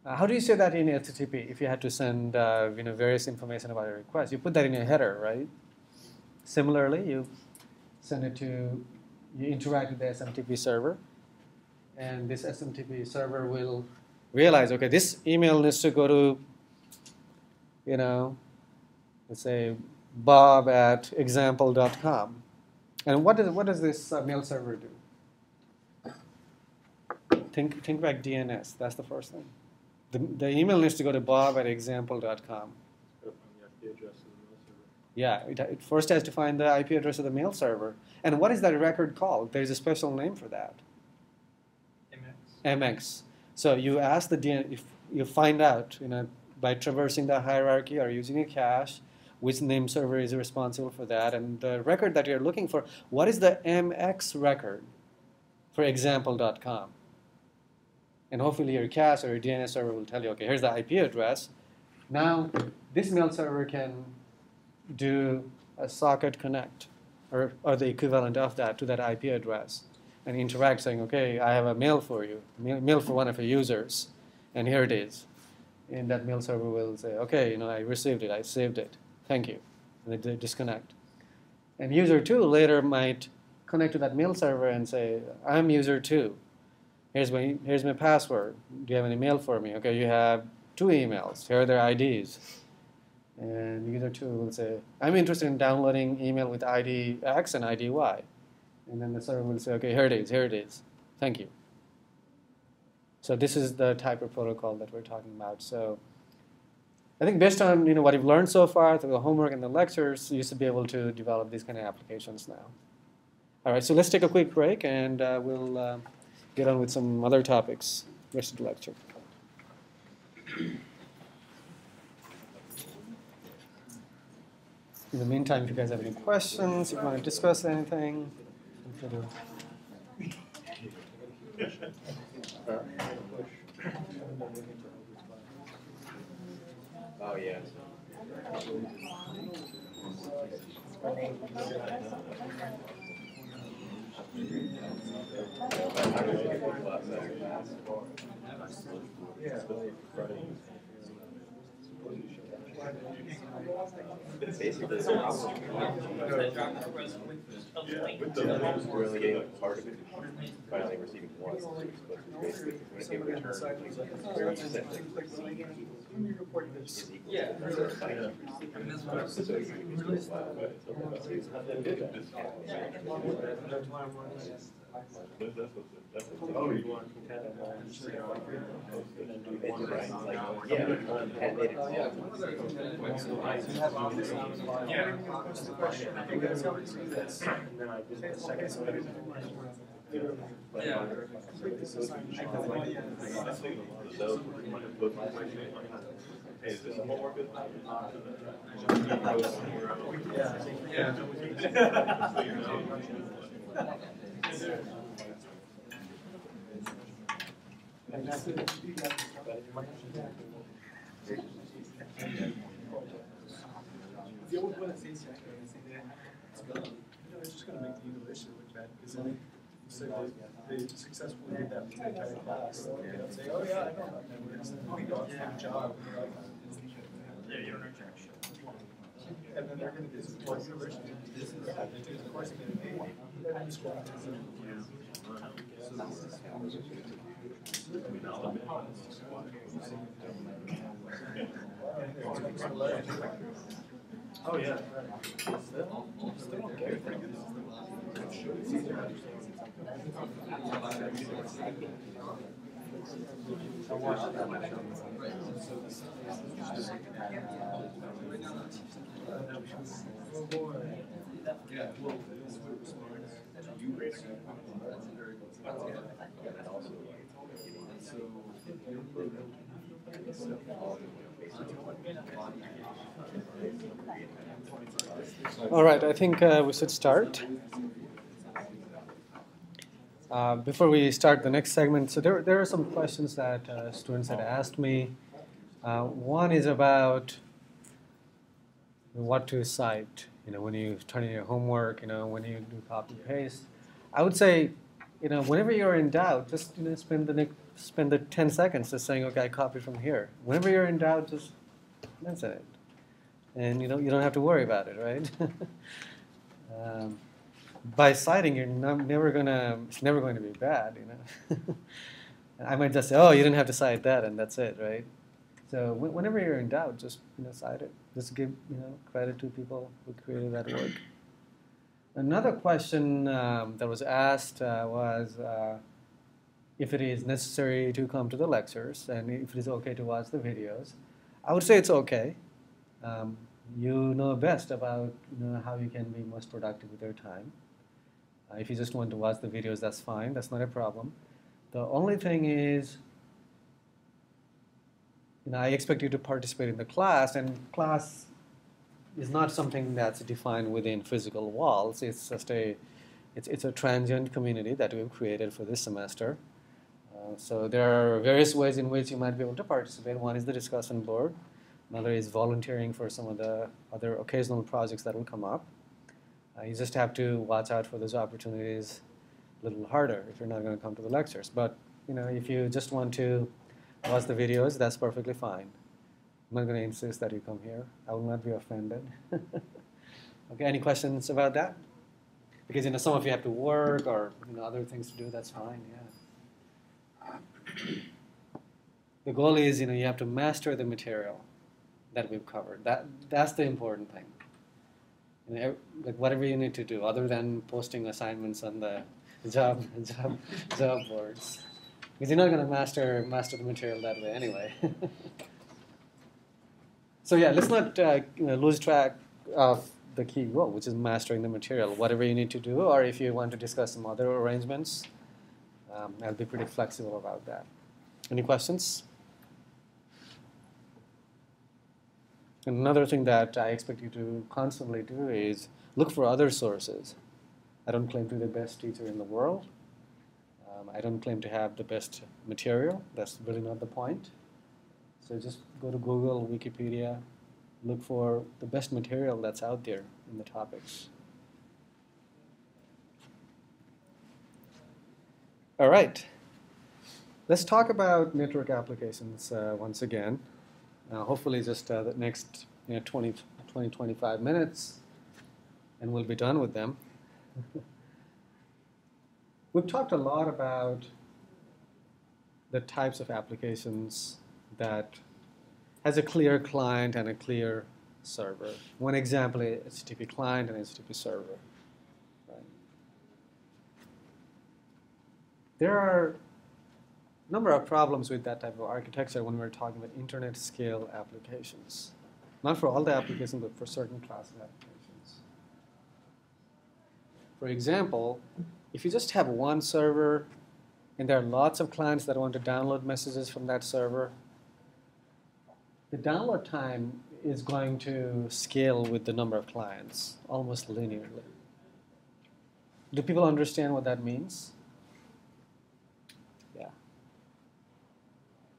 How do you say that in HTTP if you had to send various information about a request? You put that in your header, right? Similarly, you send it to, you interact with the SMTP server, and this SMTP server will realize, okay, this email needs to go to, let's say, bob@example.com. And what does this mail server do? Think back DNS. That's the first thing. The email needs to go to bob@example.com. Yeah, it first has to find the IP address of the mail server. And what is that record called? There's a special name for that. MX. So you ask the DNS, if you find out, by traversing the hierarchy or using a cache, which name server is responsible for that, and the record that you're looking for, what is the MX record for example.com? And hopefully your cache or your DNS server will tell you, okay, here's the IP address. Now, this mail server can do a socket connect, or the equivalent of that, to that IP address, and interact saying, okay, I have a mail for you, mail for one of your users, and here it is. And that mail server will say, okay, I received it, I saved it, thank you. And they disconnect. And user 2 later might connect to that mail server and say, I'm user 2. Here's my password. Do you have any mail for me? Okay, you have 2 emails. Here are their IDs. And user 2 will say, I'm interested in downloading email with ID X and ID Y. And then the server will say, okay, here it is. Thank you. So this is the type of protocol that we're talking about. So I think based on what you've learned so far through the homework and the lectures, you should be able to develop these kind of applications now. All right, so let's take a quick break, and we'll get on with some other topics rest of the lecture. In the meantime, if you guys have any questions, if you want to discuss anything, feel free to. Oh, yeah. Basically, we're only getting like part of it by only receiving one. So it's basically when it returns, Oh, you want Is this a homework? It's just going to make the utilization look bad because they successfully did that with the entire class. Say, oh yeah, I know. We don't have a job. Yeah, you don't know jack shit. And then they're going to get support university. They do the course and get paid. Oh yeah. Still don't care. All right, I think we should start. Before we start the next segment, so there are some questions that students had asked me. One is about what to cite, when you turn in your homework, when you do copy paste. I would say, whenever you're in doubt, just spend the 10 seconds just saying, okay, I copied from here. Whenever you're in doubt, just mention it, and you don't have to worry about it, right? By citing, it's never going to be bad, I might just say, oh, you didn't have to cite that, and that's it, right? So whenever you're in doubt, just cite it. Just give credit to people who created that work. Another question that was asked was if it is necessary to come to the lectures and if it is okay to watch the videos. I would say it's okay. You know best about how you can be most productive with your time. If you just want to watch the videos, that's fine. That's not a problem. The only thing is, I expect you to participate in the class, and class is not something that's defined within physical walls. It's just it's a transient community that we've created for this semester. So there are various ways in which you might be able to participate. One is the discussion board. Another is volunteering for some of the other occasional projects that will come up. You just have to watch out for those opportunities a little harder if you're not going to come to the lectures. But if you just want to watch the videos, that's perfectly fine. I'm not going to insist that you come here. I will not be offended. Okay, any questions about that? Because some of you have to work or other things to do. That's fine. Yeah. The goal is you have to master the material that we've covered. That's the important thing. Like whatever you need to do, other than posting assignments on the job boards, because you're not going to master the material that way anyway. So yeah, let's not lose track of the key goal, which is mastering the material. Whatever you need to do, or if you want to discuss some other arrangements, I'll be pretty flexible about that. Any questions? Another thing that I expect you to constantly do is look for other sources. I don't claim to be the best teacher in the world. I don't claim to have the best material. That's really not the point. So just go to Google, Wikipedia, look for the best material that's out there in the topics. All right. Let's talk about network applications once again. Hopefully just the next 20-25 minutes, and we'll be done with them. We've talked a lot about the types of applications that has a clear client and a clear server. One example is HTTP client and HTTP server. Right? There are a number of problems with that type of architecture when we're talking about internet scale applications. Not for all the applications, but for certain class of applications. For example, if you just have one server and there are lots of clients that want to download messages from that server, the download time is going to scale with the number of clients almost linearly. Do people understand what that means? Yeah.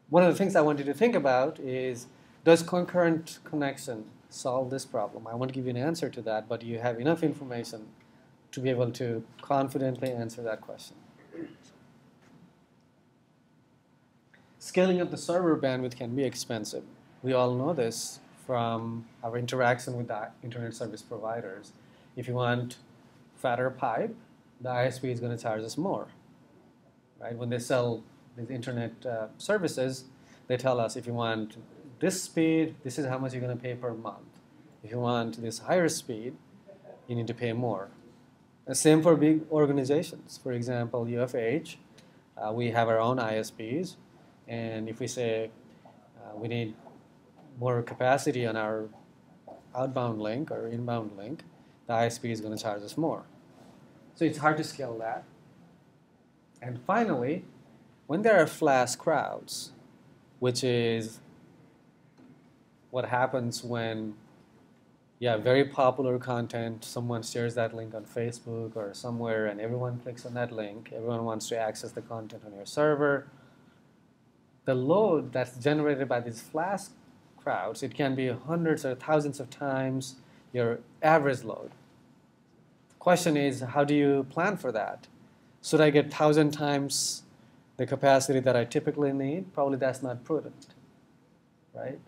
One of the things I want you to think about is, does concurrent connection solve this problem? I won't give you an answer to that, but you have enough information to be able to confidently answer that question. Scaling up the server bandwidth can be expensive. We all know this from our interaction with the internet service providers. If you want fatter pipe, the ISP is going to charge us more. Right? When they sell these internet services, they tell us if you want this speed, this is how much you're going to pay per month. If you want this higher speed, you need to pay more. Same for big organizations. For example, UFH, we have our own ISPs, and if we say we need more capacity on our outbound link or inbound link, the ISP is going to charge us more. So it's hard to scale that. And finally, when there are flash crowds, which is what happens when, yeah, very popular content, someone shares that link on Facebook or somewhere, and everyone clicks on that link. Everyone wants to access the content on your server. The load that's generated by these flash crowds, it can be hundreds or thousands of times your average load. The question is, how do you plan for that? Should I get 1,000 times the capacity that I typically need? Probably that's not prudent, right?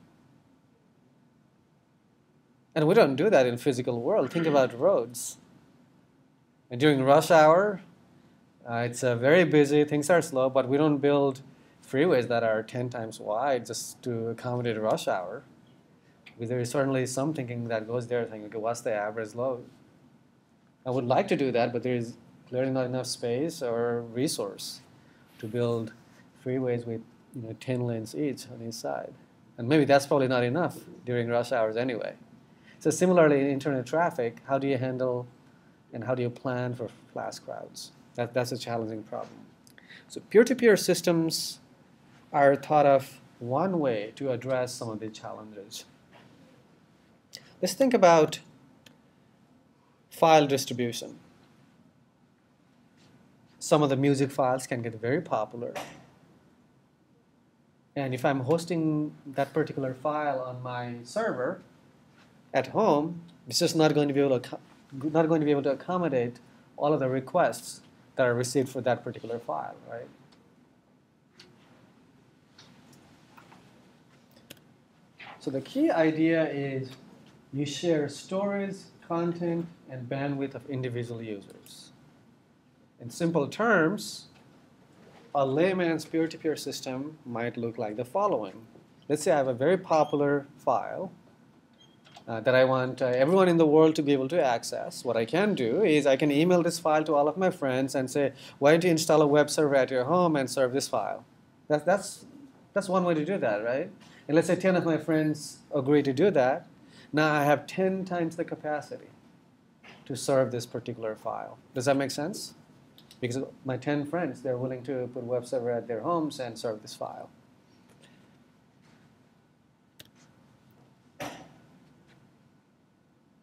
And we don't do that in physical world. Think about roads. And during rush hour, it's very busy, things are slow, but we don't build freeways that are 10 times wide just to accommodate rush hour. Because there is certainly some thinking that goes there, thinking, okay, what's the average load? I would like to do that, but there is clearly not enough space or resource to build freeways with 10 lanes each on each side. And maybe that's probably not enough during rush hours anyway. So similarly, in internet traffic, how do you handle and how do you plan for flash crowds? That's a challenging problem. So peer-to-peer systems are thought of one way to address some of the challenges. Let's think about file distribution. Some of the music files can get very popular. And if I'm hosting that particular file on my server at home, it's just not going to be able to accommodate all of the requests that are received for that particular file, right? So the key idea is you share storage, content, and bandwidth of individual users. In simple terms, a layman's peer-to-peer system might look like the following. Let's say I have a very popular file that I want everyone in the world to be able to access. What I can do is I can email this file to all of my friends and say, why don't you install a web server at your home and serve this file? That's one way to do that, right? And let's say 10 of my friends agree to do that. Now I have 10 times the capacity to serve this particular file. Does that make sense? Because my 10 friends, they're willing to put web server at their homes and serve this file.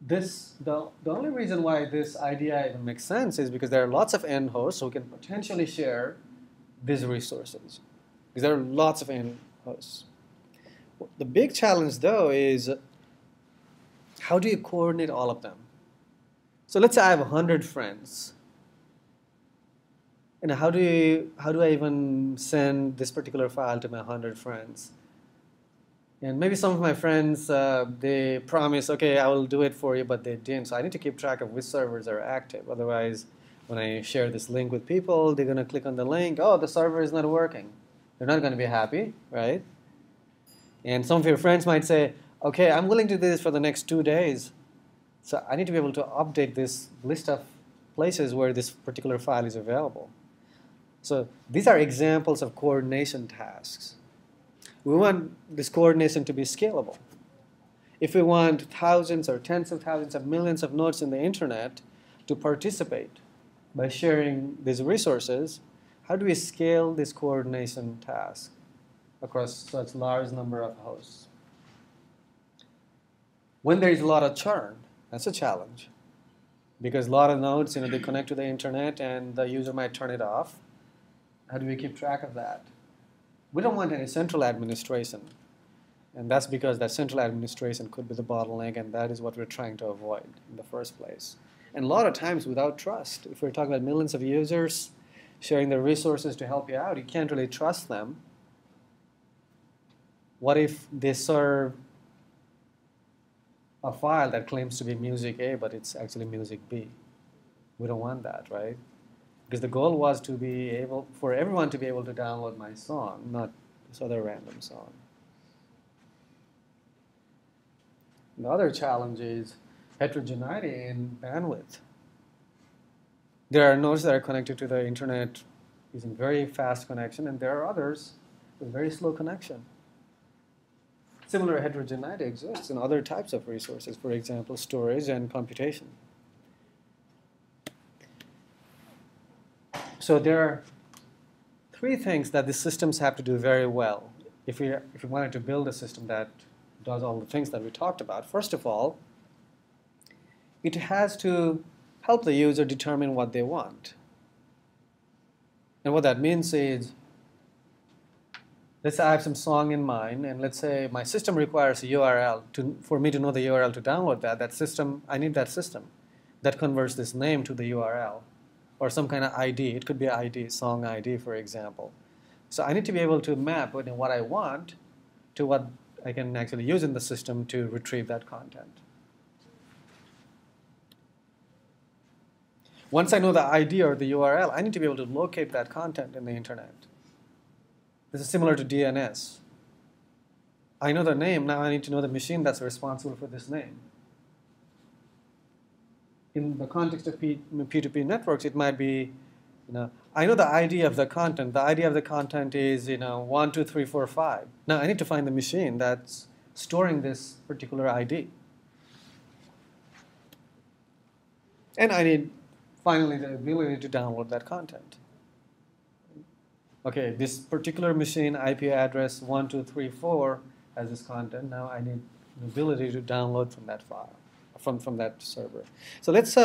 The only reason why this idea even makes sense is because there are lots of end hosts who can potentially share these resources. Because there are lots of end hosts. The big challenge, though, is how do you coordinate all of them? So let's say I have 100 friends. And how do I even send this particular file to my 100 friends? And maybe some of my friends, they promise, okay, I will do it for you, but they didn't. So I need to keep track of which servers are active. Otherwise, when I share this link with people, they're going to click on the link. Oh, the server is not working. They're not going to be happy, right? And some of your friends might say, okay, I'm willing to do this for the next 2 days. So I need to be able to update this list of places where this particular file is available. So these are examples of coordination tasks. We want this coordination to be scalable. If we want thousands or tens of thousands of millions of nodes in the internet to participate by sharing these resources, how do we scale this coordination task across such large number of hosts? When there is a lot of churn, that's a challenge. Because a lot of nodes, they connect to the internet and the user might turn it off. How do we keep track of that? We don't want any central administration. And that's because that central administration could be the bottleneck, and that is what we're trying to avoid in the first place. And a lot of times without trust. If we're talking about millions of users sharing their resources to help you out, you can't really trust them. What if they serve a file that claims to be music A, but it's actually music B? We don't want that, right? Because the goal was to be able, for everyone to be able to download my song, not this other random song. The other challenge is heterogeneity in bandwidth. There are nodes that are connected to the internet using very fast connection, and there are others with very slow connection. Similar heterogeneity exists in other types of resources, for example, storage and computation. So there are three things that the systems have to do very well if we wanted to build a system that does all the things that we talked about, first of all, it has to help the user determine what they want. And what that means is, let's say I have some song in mind, and let's say my system requires a URL for me to know the URL to download that. That system, I need that system that converts this name to the URL, or some kind of ID. It could be ID, song ID, for example. So I need to be able to map what I want to what I can actually use in the system to retrieve that content. Once I know the ID or the URL, I need to be able to locate that content in the internet. This is similar to DNS. I know the name, now I need to know the machine that's responsible for this name. In the context of P2P networks, it might be, I know the ID of the content. The ID of the content is, 1, 2, 3, 4, 5. Now I need to find the machine that's storing this particular ID. And I need, finally, the ability to download that content. Okay, this particular machine, IP address 1234, has this content. Now I need the ability to download from that file, from that server. So let's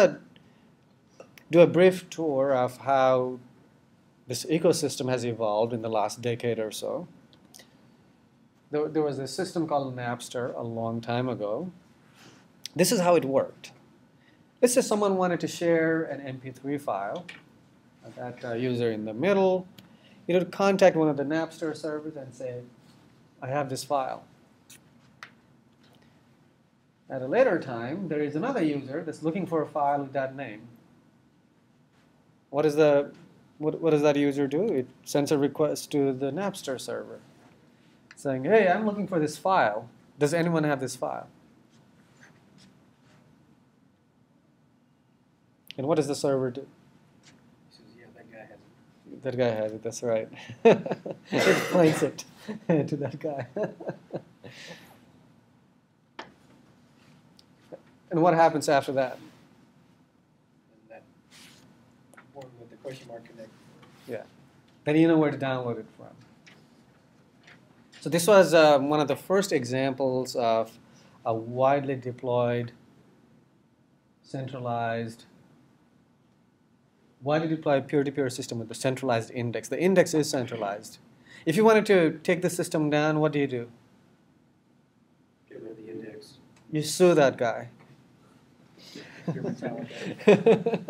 do a brief tour of how this ecosystem has evolved in the last decade or so. There was a system called Napster a long time ago. This is how it worked. Let's say someone wanted to share an MP3 file, that user in the middle, to contact one of the Napster servers and say, I have this file. At a later time, there is another user that's looking for a file with that name. What does that user do? It sends a request to the Napster server saying, hey, I'm looking for this file. Does anyone have this file? And what does the server do? He says, yeah, that guy has it. That guy has it, that's right. It points it to that guy. And what happens after that? And that one with the question mark connected. Yeah. Then you know where to download it from. So this was one of the first examples of a widely deployed, centralized, peer-to-peer system with a centralized index. The index is centralized. If you wanted to take the system down, what do? Get rid of the index. You sue that guy. You're Metallica.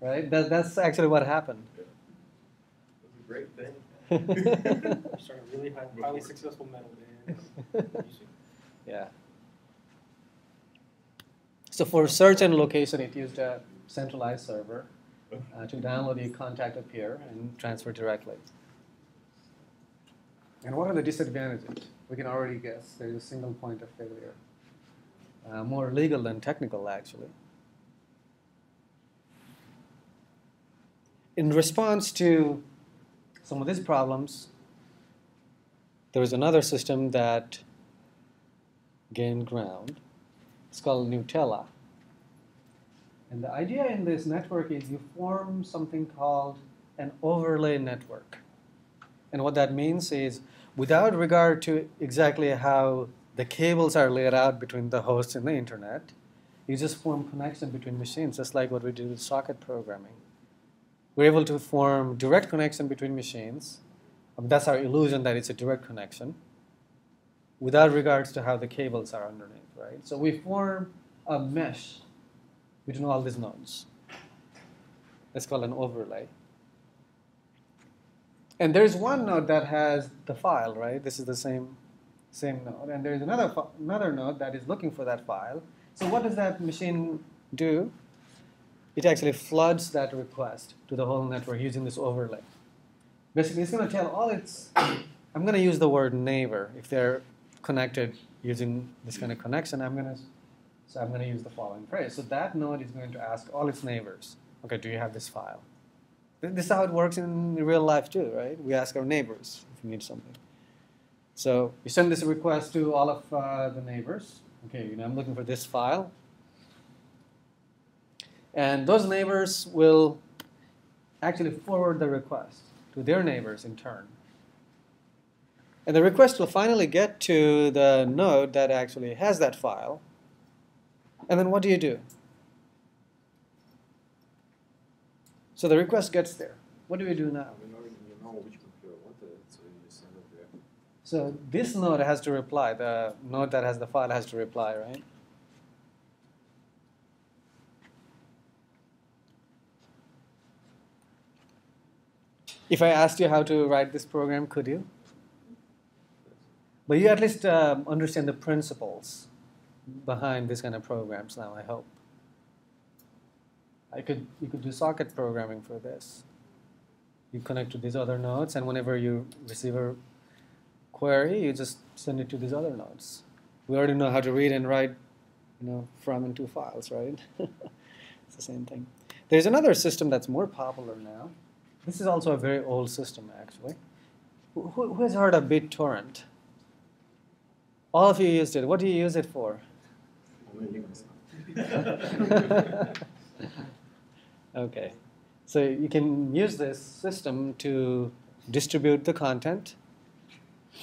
Right? That's actually what happened. It was a great thing. Start a really highly successful metal band. Yeah. So for search and location, it used a centralized server to download the contact a peer and transfer directly. And what are the disadvantages? We can already guess. There is a single point of failure. More legal than technical, actually. In response to some of these problems, there was another system that gained ground. It's called Nutella. And the idea in this network is you form something called an overlay network. And what that means is, without regard to exactly how the cables are laid out between the host and the internet, you just form connection between machines, just like what we do with socket programming. We're able to form direct connection between machines. That's our illusion that it's a direct connection, without regards to how the cables are underneath, right? So we form a mesh between all these nodes. That's called an overlay. And there's one node that has the file, right? This is the same node. And there's another node that is looking for that file. So what does that machine do? It actually floods that request to the whole network using this overlay. Basically, it's going to tell all its, I'm going to use the word neighbor. If they're connected using this kind of connection, I'm going to use the following phrase. So that node is going to ask all its neighbors, okay, do you have this file? This is how it works in real life too, right? We ask our neighbors if we need something. So you send this request to all of the neighbors. Okay, I'm looking for this file. And those neighbors will actually forward the request to their neighbors in turn. And the request will finally get to the node that actually has that file. And then what do? So the request gets there. What do we do now? You know which computer wanted it, so you just send it there. So this node has to reply. The node that has the file has to reply, right? If I asked you how to write this program, could you? But you at least understand the principles behind this kind of programs now, I hope. You could do socket programming for this. You connect to these other nodes, and whenever you receive a query, you just send it to these other nodes. We already know how to read and write, from and to files, right? It's the same thing. There's another system that's more popular now. This is also a very old system, actually. Who has heard of BitTorrent? All of you used it. What do you use it for? Okay. So you can use this system to distribute the content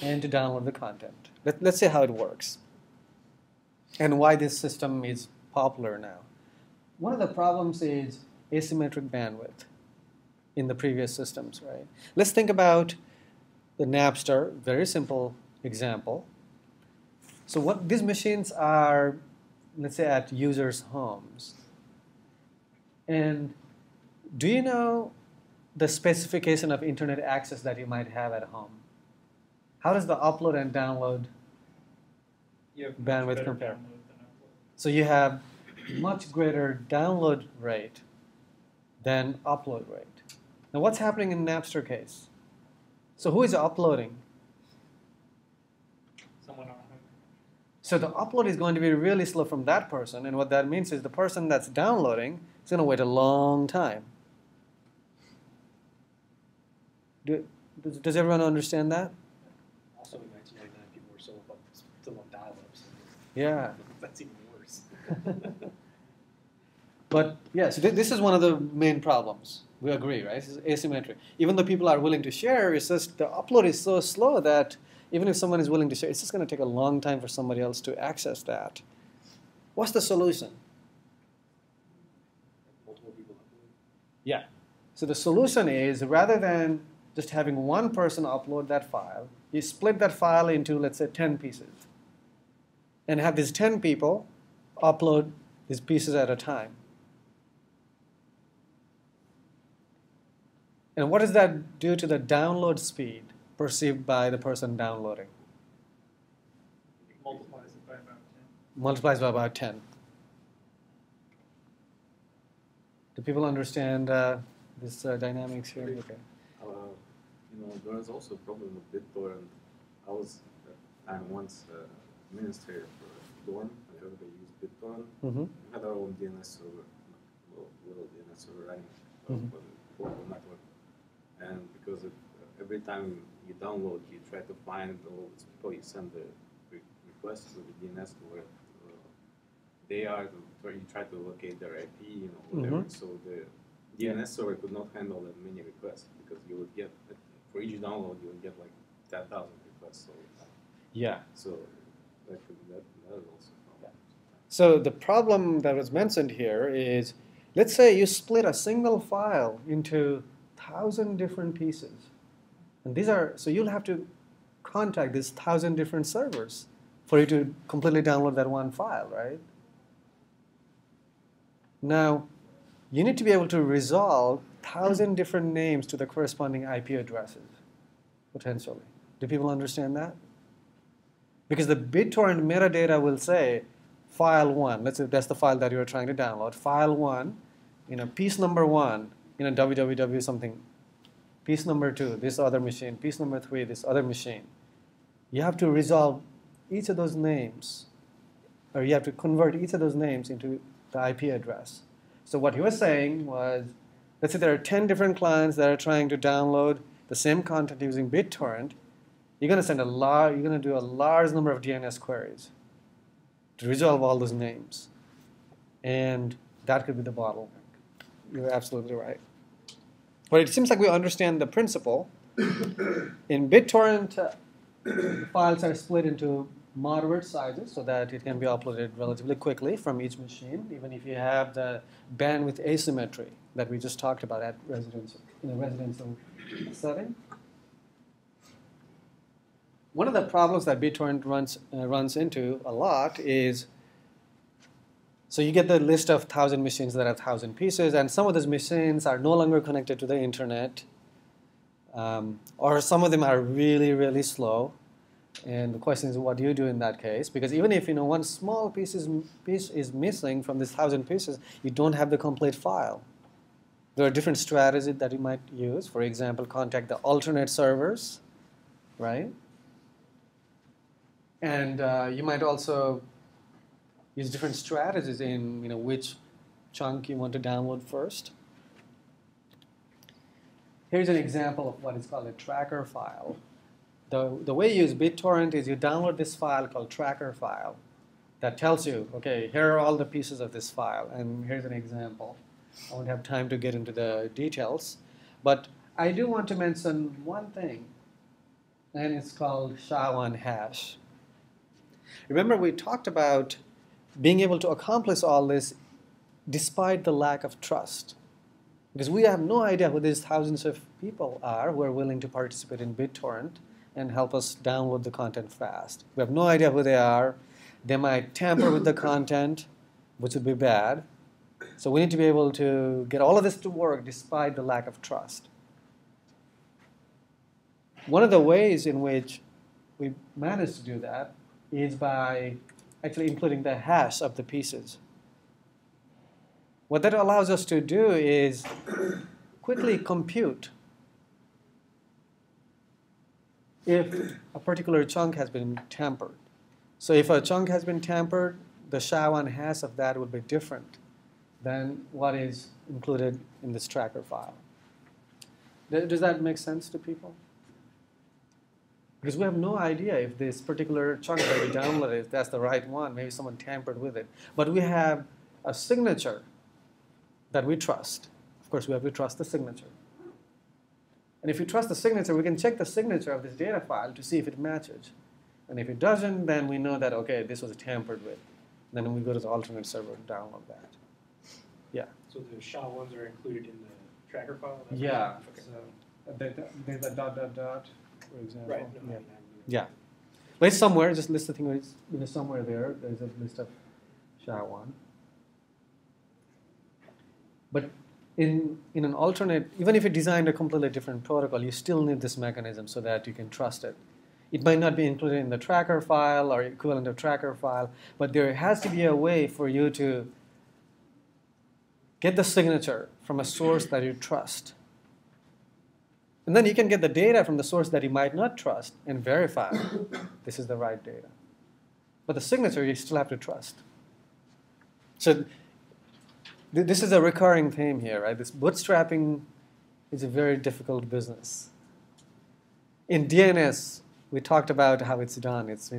and to download the content. Let's see how it works and why this system is popular now. One of the problems is asymmetric bandwidth in the previous systems, right? Let's think about the Napster, very simple example. So what these machines are, let's say, at users' homes. And do you know the specification of internet access that you might have at home? How does the upload and download bandwidth compare? So you have much greater download rate than upload rate. Now what's happening in Napster case? So who is uploading? Someone on home. So the upload is going to be really slow from that person, and what that means is the person that's downloading is going to wait a long time. Does everyone understand that? Also, in 1999, people were still on dial-ups. Yeah. That's even worse. But yeah, so this is one of the main problems. We agree, right? It's asymmetric. Even though people are willing to share, it's just the upload is so slow that even if someone is willing to share, it's just going to take a long time for somebody else to access that. What's the solution? Multiple people upload. Yeah. So the solution is, rather than just having one person upload that file, you split that file into, let's say, 10 pieces. And have these 10 people upload these pieces at a time. And what does that do to the download speed perceived by the person downloading? Multiplies it by about 10. Multiplies by about 10. Do people understand this dynamics here? Okay. There's also a problem with BitTorrent. I was once administrator for a dorm, and everybody used BitTorrent. Mm-hmm. We had our own DNS server, little DNS server running for the local network. And because every time you download, you try to find all these people, you send the request to the DNS to where they are, where you try to locate their IP, whatever. Mm-hmm. So the DNS server could not handle that many requests because you would get, for each download, you would get like 10,000 requests. So, Yeah. so that is also a problem. So the problem that was mentioned here is, let's say you split a single file into 1,000 different pieces. And so you'll have to contact these 1,000 different servers for you to completely download that one file, right? Now, you need to be able to resolve 1,000 different names to the corresponding IP addresses, potentially. Do people understand that? Because the BitTorrent metadata will say, file 1, let's say that's the file that you're trying to download, file 1, piece number 1, www something, piece number 2, this other machine, piece number 3, this other machine. You have to resolve each of those names, or you have to convert each of those names into the IP address. So what he was saying was, let's say there are 10 different clients that are trying to download the same content using BitTorrent. You're going to do a large number of DNS queries to resolve all those names, and that could be the bottleneck. You're absolutely right. But it seems like we understand the principle. In BitTorrent, the files are split into moderate sizes so that it can be uploaded relatively quickly from each machine, even if you have the bandwidth asymmetry that we just talked about at residential, in a residential setting. One of the problems that BitTorrent runs into a lot is, so you get the list of 1,000 machines that have 1,000 pieces, and some of those machines are no longer connected to the internet, or some of them are really, really slow. And the question is, what do you do in that case? Because even if one small piece is missing from these 1,000 pieces, you don't have the complete file. There are different strategies that you might use. For example, contact the alternate servers, right? And you might also use different strategies in which chunk you want to download first. Here's an example of what is called a tracker file. The way you use BitTorrent is you download this file called tracker file that tells you, okay, here are all the pieces of this file, and here's an example. I won't have time to get into the details, but I do want to mention one thing, and it's called SHA-1 hash. Remember, we talked about being able to accomplish all this despite the lack of trust. Because we have no idea who these thousands of people are who are willing to participate in BitTorrent and help us download the content fast. We have no idea who they are. They might tamper with the content, which would be bad. So we need to be able to get all of this to work despite the lack of trust. One of the ways in which we manage to do that is by actually including the hash of the pieces. What that allows us to do is quickly compute if a particular chunk has been tampered. So if a chunk has been tampered, the SHA-1 hash of that would be different than what is included in this tracker file. Does that make sense to people? Because we have no idea if this particular chunk that we downloaded, if that's the right one. Maybe someone tampered with it. But we have a signature that we trust. Of course, we have to trust the signature. And if we trust the signature, we can check the signature of this data file to see if it matches. And if it doesn't, then we know that, okay, this was tampered with. Then we go to the alternate server and download that. Yeah? So the SHA-1s are included in the tracker file? Yeah. Okay. So there's a ... for example. Right. No, Yeah. no. Yeah. But it's somewhere, just list the thing, it's somewhere there. There's a list of SHA-1. But in an alternate, even if you designed a completely different protocol, you still need this mechanism so that you can trust it. It might not be included in the tracker file or equivalent of tracker file, but there has to be a way for you to get the signature from a source that you trust. And then you can get the data from the source that you might not trust and verify this is the right data. But the signature you still have to trust. So this is a recurring theme here, right? This bootstrapping is a very difficult business. In DNS, we talked about how it's done. It's,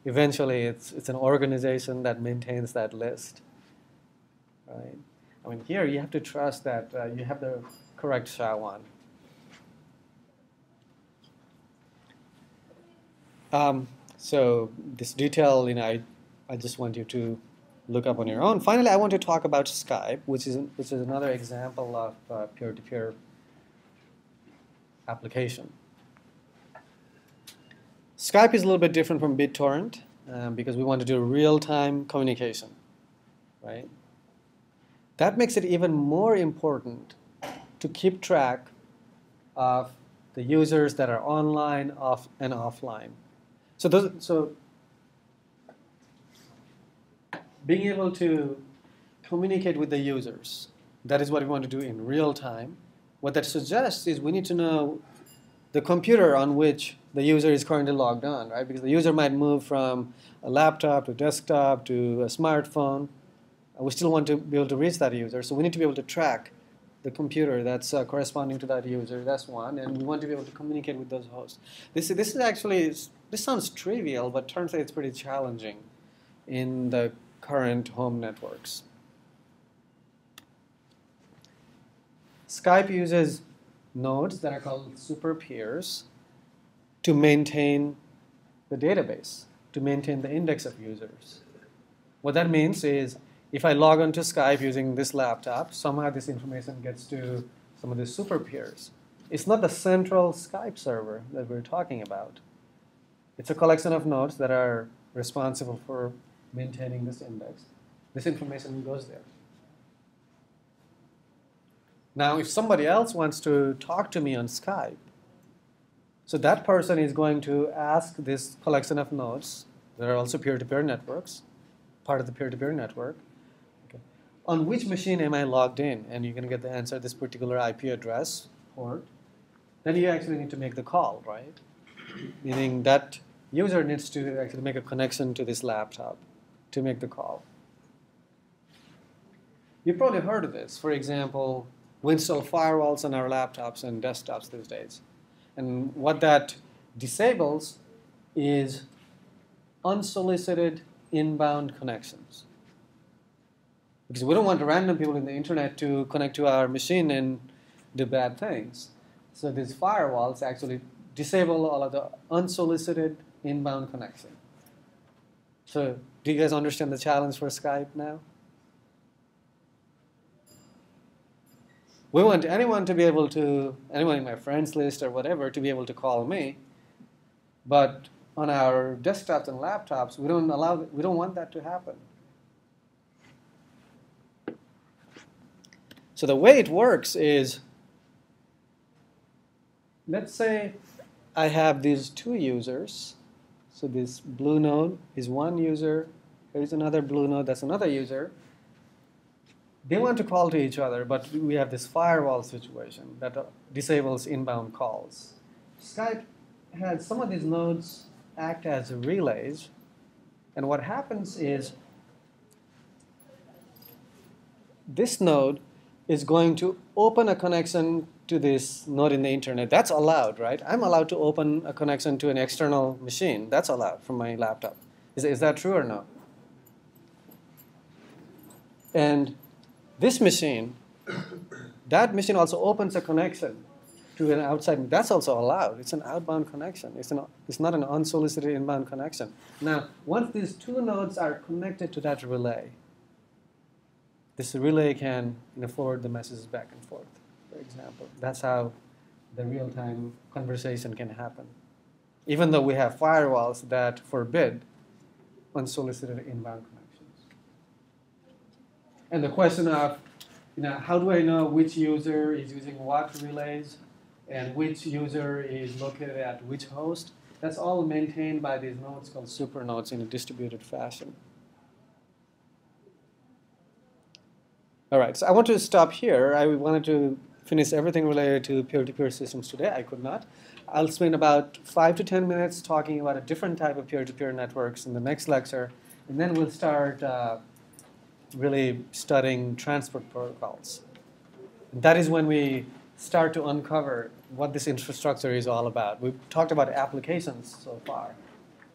eventually it's an organization that maintains that list, right? I mean, here you have to trust that you have the correct SHA-1. So this detail, I just want you to look up on your own. Finally, I want to talk about Skype, which is another example of peer-to-peer application. Skype is a little bit different from BitTorrent because we want to do real-time communication, right? That makes it even more important to keep track of the users that are online, off, and offline. So being able to communicate with the users, that is what we want to do in real time. What that suggests is we need to know the computer on which the user is currently logged on, right? Because the user might move from a laptop to desktop to a smartphone. We still want to be able to reach that user, so we need to be able to track the computer that's corresponding to that user. That's one, and we want to be able to communicate with those hosts. This is actually, this sounds trivial, but turns out it's pretty challenging in the current home networks. Skype uses nodes that are called super peers to maintain the database to maintain the index of users. What that means is if I log on to Skype using this laptop, somehow this information gets to some of the super peers. It's not the central Skype server that we're talking about. It's a collection of nodes that are responsible for maintaining this index. This information goes there. Now, if somebody else wants to talk to me on Skype, so that person is going to ask this collection of nodes that are also peer-to-peer networks, part of the peer-to-peer network, okay, on which machine am I logged in? And you're going to get the answer, this particular IP address, port. Then you actually need to make the call, right? Meaning that user needs to actually make a connection to this laptop to make the call. You've probably heard of this. For example, we install firewalls on our laptops and desktops these days. And what that disables is unsolicited inbound connections. Because we don't want random people in the internet to connect to our machine and do bad things. So these firewalls actually disable all of the unsolicited inbound connection. So do you guys understand the challenge for Skype now? We want anyone to be able to, anyone in my friends list or whatever, to be able to call me. But on our desktops and laptops, we don't want that to happen. So the way it works is, let's say I have these two users. So this blue node is one user. Here's another blue node, that's another user. They want to call to each other, but we have this firewall situation that disables inbound calls. Skype has some of these nodes act as relays, and what happens is this node is going to open a connection to this node in the internet. That's allowed, right? I'm allowed to open a connection to an external machine. That's allowed from my laptop. Is that true or no? And this machine, that machine also opens a connection to an outside. That's also allowed. It's an outbound connection. It's not an unsolicited inbound connection. Now, once these two nodes are connected to that relay, this relay can forward the messages back and forth, for example. That's how the real-time conversation can happen. Even though we have firewalls that forbid unsolicited inbound connections. And the question of, how do I know which user is using what relays and which user is located at which host? That's all maintained by these nodes called supernodes in a distributed fashion. All right, so I want to stop here. I wanted to finish everything related to peer-to-peer systems today. I could not. I'll spend about 5 to 10 minutes talking about a different type of peer-to-peer networks in the next lecture, and then we'll start really studying transport protocols. And that is when we start to uncover what this infrastructure is all about. We've talked about applications so far,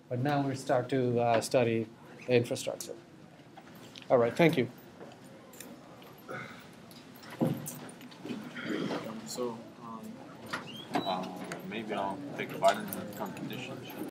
but now we start to study the infrastructure. All right, thank you. So maybe I'll take part in the competition.